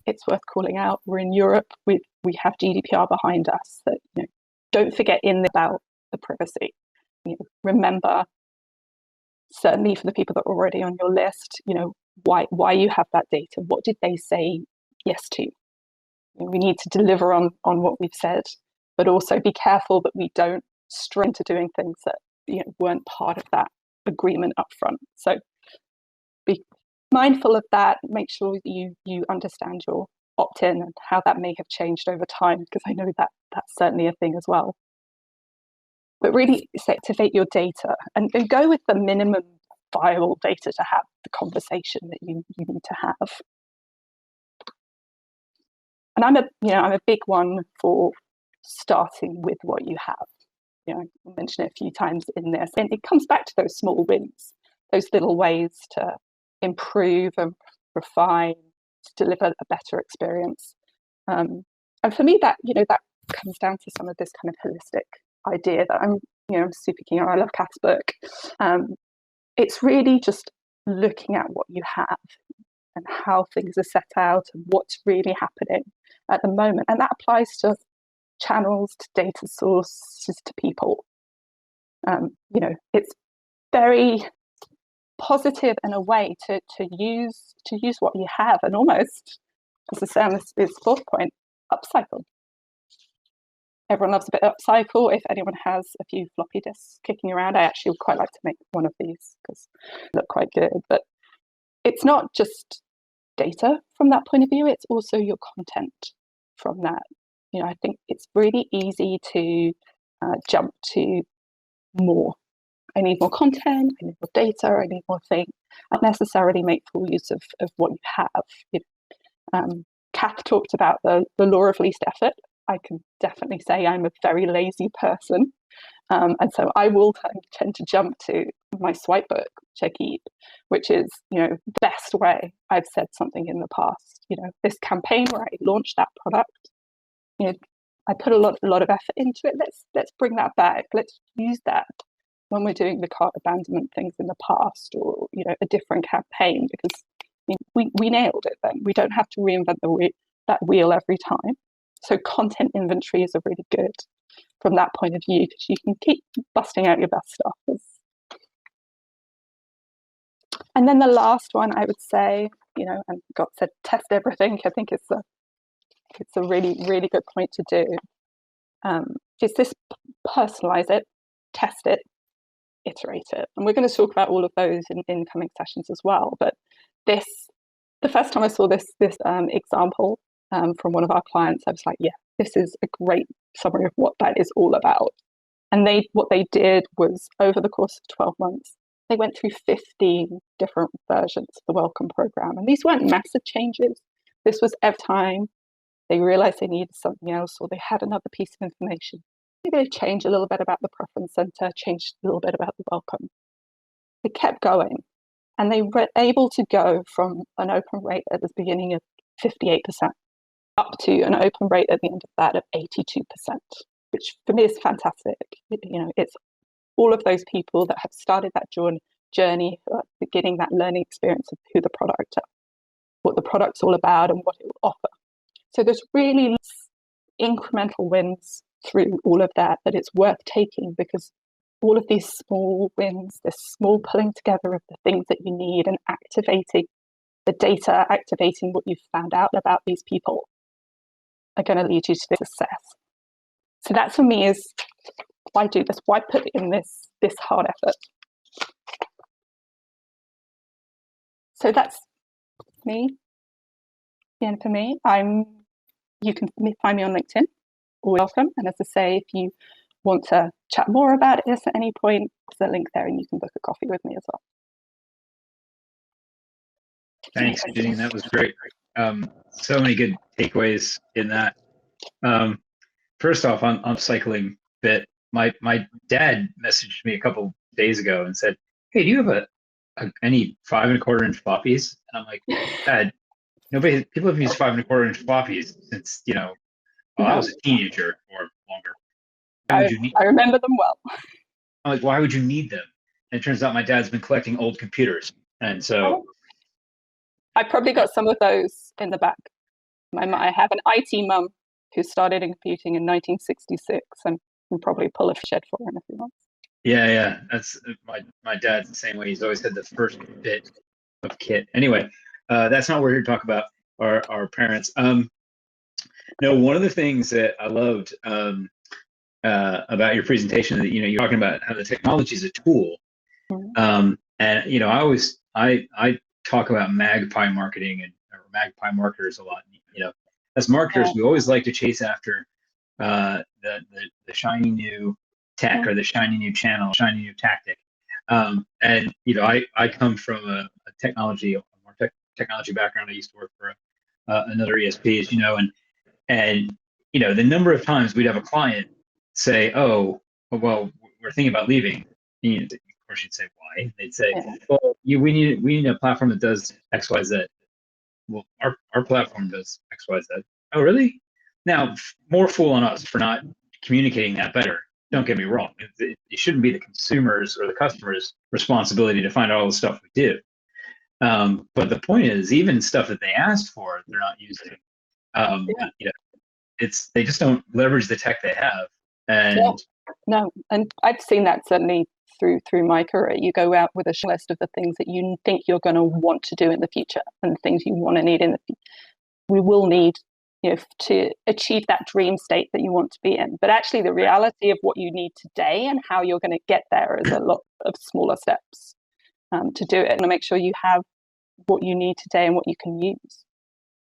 it's worth calling out. We're in Europe. We have GDPR behind us. That don't forget about the privacy. Remember, certainly for the people that are already on your list, why you have that data. What did they say yes to? We need to deliver on what we've said, but also be careful that we don't stray into doing things that weren't part of that agreement up front. So be mindful of that. Make sure that you understand your opt-in and how that may have changed over time, because I know that that's certainly a thing as well. But really activate your data and go with the minimum viable data to have the conversation that you need to have. And I'm a big one for starting with what you have. I mentioned it a few times in this, and it comes back to those small wins, those little ways to improve and refine, to deliver a better experience. And for me, that that comes down to some of this kind of holistic idea that I'm super keen on. I love Kath's book. It's really just looking at what you have and how things are set out and what's really happening at the moment. And that applies to channels, to data sources, to people. It's very positive in a way to use what you have, and almost, as I say on this fourth point, upcycle. Everyone loves a bit of upcycle. If anyone has a few floppy disks kicking around, I actually would quite like to make one of these because they look quite good. But it's not just data from that point of view, it's also your content from that. I think it's really easy to jump to more. I need more content, I need more data, I need more things. Not necessarily make full use of what you have. Kath talked about the law of least effort. I can definitely say I'm a very lazy person. And so I will tend to jump to my swipe book, which I keep, which is, the best way I've said something in the past. This campaign where I launched that product, I put a lot of effort into it. Let's bring that back. Let's use that when we're doing the cart abandonment things in the past, or a different campaign, because we nailed it then. We don't have to reinvent that wheel every time. So content inventory is a really good from that point of view, because you can keep busting out your best stuff. And then the last one I would say, and God said test everything. I think it's a really, really good point to do. Is this personalize it, test it, iterate it. And we're going to talk about all of those in incoming sessions as well. But the first time I saw this example from one of our clients, I was like, yeah, this is a great summary of what that is all about. And what they did was, over the course of 12 months, they went through 15 different versions of the welcome program. And these weren't massive changes. This was every time they realized they needed something else, or they had another piece of information. Maybe they changed a little bit about the preference center, changed a little bit about the welcome. They kept going, and they were able to go from an open rate at the beginning of 58% up to an open rate at the end of that of 82%, which for me is fantastic. It's all of those people that have started that journey, beginning that learning experience of who the product are, what the product's all about, and what it will offer. So there's really incremental wins through all of that it's worth taking, because all of these small wins, this small pulling together of the things that you need and activating the data, activating what you've found out about these people, are going to lead you to success. So that for me is why do this? Why put in this hard effort? So that's me. And for me, you can find me on LinkedIn. Welcome. And as I say, if you want to chat more about this at any point, there's a link there and you can book a coffee with me as well. Thanks, Janine. That was great. So many good takeaways in that. First off, on upcycling bit, my dad messaged me a couple days ago and said, "Hey, do you have any 5 1/4 inch floppies?" And I'm like, "Dad, people have used 5 1/4 inch floppies since I was a teenager or longer. I remember them well." I'm like, "Why would you need them?" And it turns out my dad's been collecting old computers, and so I probably got some of those in the back. I have an IT mum who started in computing in 1966, and can probably pull a shed for him if he wants. Yeah. That's my dad's the same way. He's always had the first bit of kit. Anyway, that's not what we're here to talk about. Our parents. No, one of the things that I loved about your presentation, that you're talking about how the technology is a tool, and I talk about magpie marketing or magpie marketers a lot. As marketers, we always like to chase after the shiny new tech or the shiny new channel, shiny new tactic. And I come from a technology background. I used to work for another ESP, as you know, and the number of times we'd have a client say, "Oh, well, we're thinking about leaving." Of course, you'd say, "Why?" They'd say, "Well, we need a platform that does X, Y, Z." well, our platform does X, Y, Z. Oh, really? Now, more fool on us for not communicating that better. Don't get me wrong. It shouldn't be the consumers or the customers' responsibility to find out all the stuff we do. But the point is, even stuff that they asked for, they're not using. You know, they just don't leverage the tech they have. And no, and I've seen that certainly through my career. You go out with a list of the things that you think you're going to want to do in the future and the things you want to need in the future. We will need, you know, to achieve that dream state that you want to be in. But actually the reality of what you need today and how you're going to get there is a lot of smaller steps to do it, and to make sure you have what you need today and what you can use.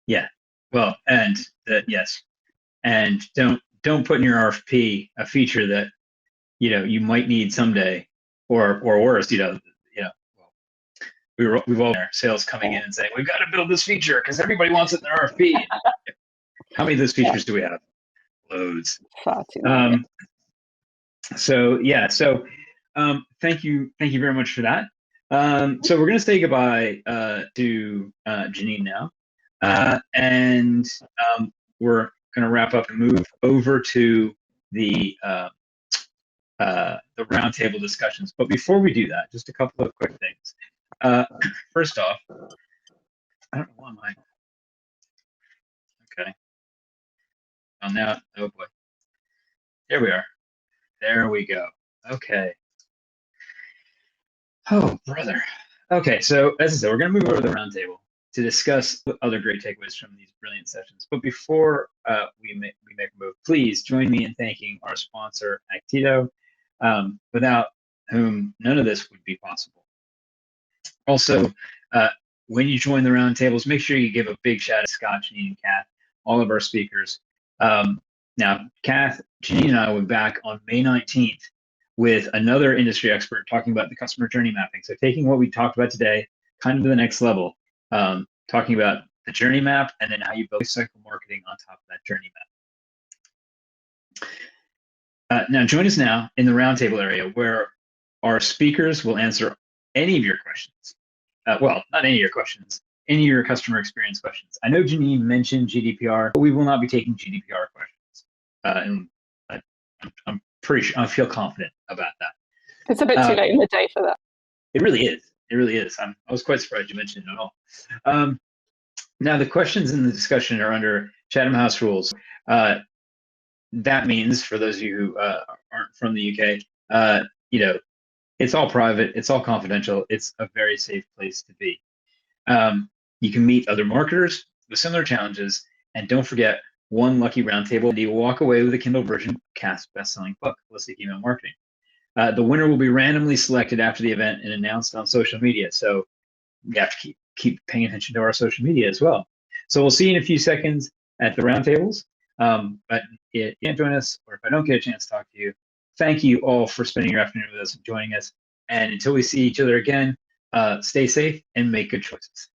Yeah, well, and yes, and don't put in your RFP a feature that, you know, you might need someday, or worse, we've all had sales coming in and saying, we've got to build this feature because everybody wants it in their RFP. How many of those features do we have? Loads. Far too many. So thank you very much for that. So we're going to say goodbye to Janine now, and we're going to wrap up and move over to the roundtable discussions. But before we do that, just a couple of quick things. First off, I don't know why my okay. Oh, now, oh boy, there we are. There we go. Okay. Oh, brother. Okay, so as I said, we're going to move over to the roundtable to discuss other great takeaways from these brilliant sessions. But before we make a move, please join me in thanking our sponsor, Actito, without whom none of this would be possible. Also, when you join the roundtables, make sure you give a big shout out to Scott, Janine, and Kath, all of our speakers. Now, Kath, Janine, and I will be back on May 19th with another industry expert talking about the customer journey mapping. So taking what we talked about today, kind of to the next level, talking about the journey map and then how you build cycle marketing on top of that journey map. Now, join us now in the roundtable area where our speakers will answer any of your questions. Well, not any of your questions, any of your customer experience questions. I know Janine mentioned GDPR, but we will not be taking GDPR questions. And I'm pretty sure, I feel confident about that. It's a bit too late in the day for that. It really is. It really is. I was quite surprised you mentioned it at all. Now, the questions in the discussion are under Chatham House rules. That means, for those of you who aren't from the UK, you know, it's all private, it's all confidential, it's a very safe place to be. You can meet other marketers with similar challenges, and don't forget, one lucky roundtable, and you will walk away with a Kindle version of Kath's best-selling book, Holistic Email Marketing. The winner will be randomly selected after the event and announced on social media. So you have to keep paying attention to our social media as well. So we'll see you in a few seconds at the roundtables. But if you can't join us, or if I don't get a chance to talk to you, thank you all for spending your afternoon with us and joining us. And until we see each other again, stay safe and make good choices.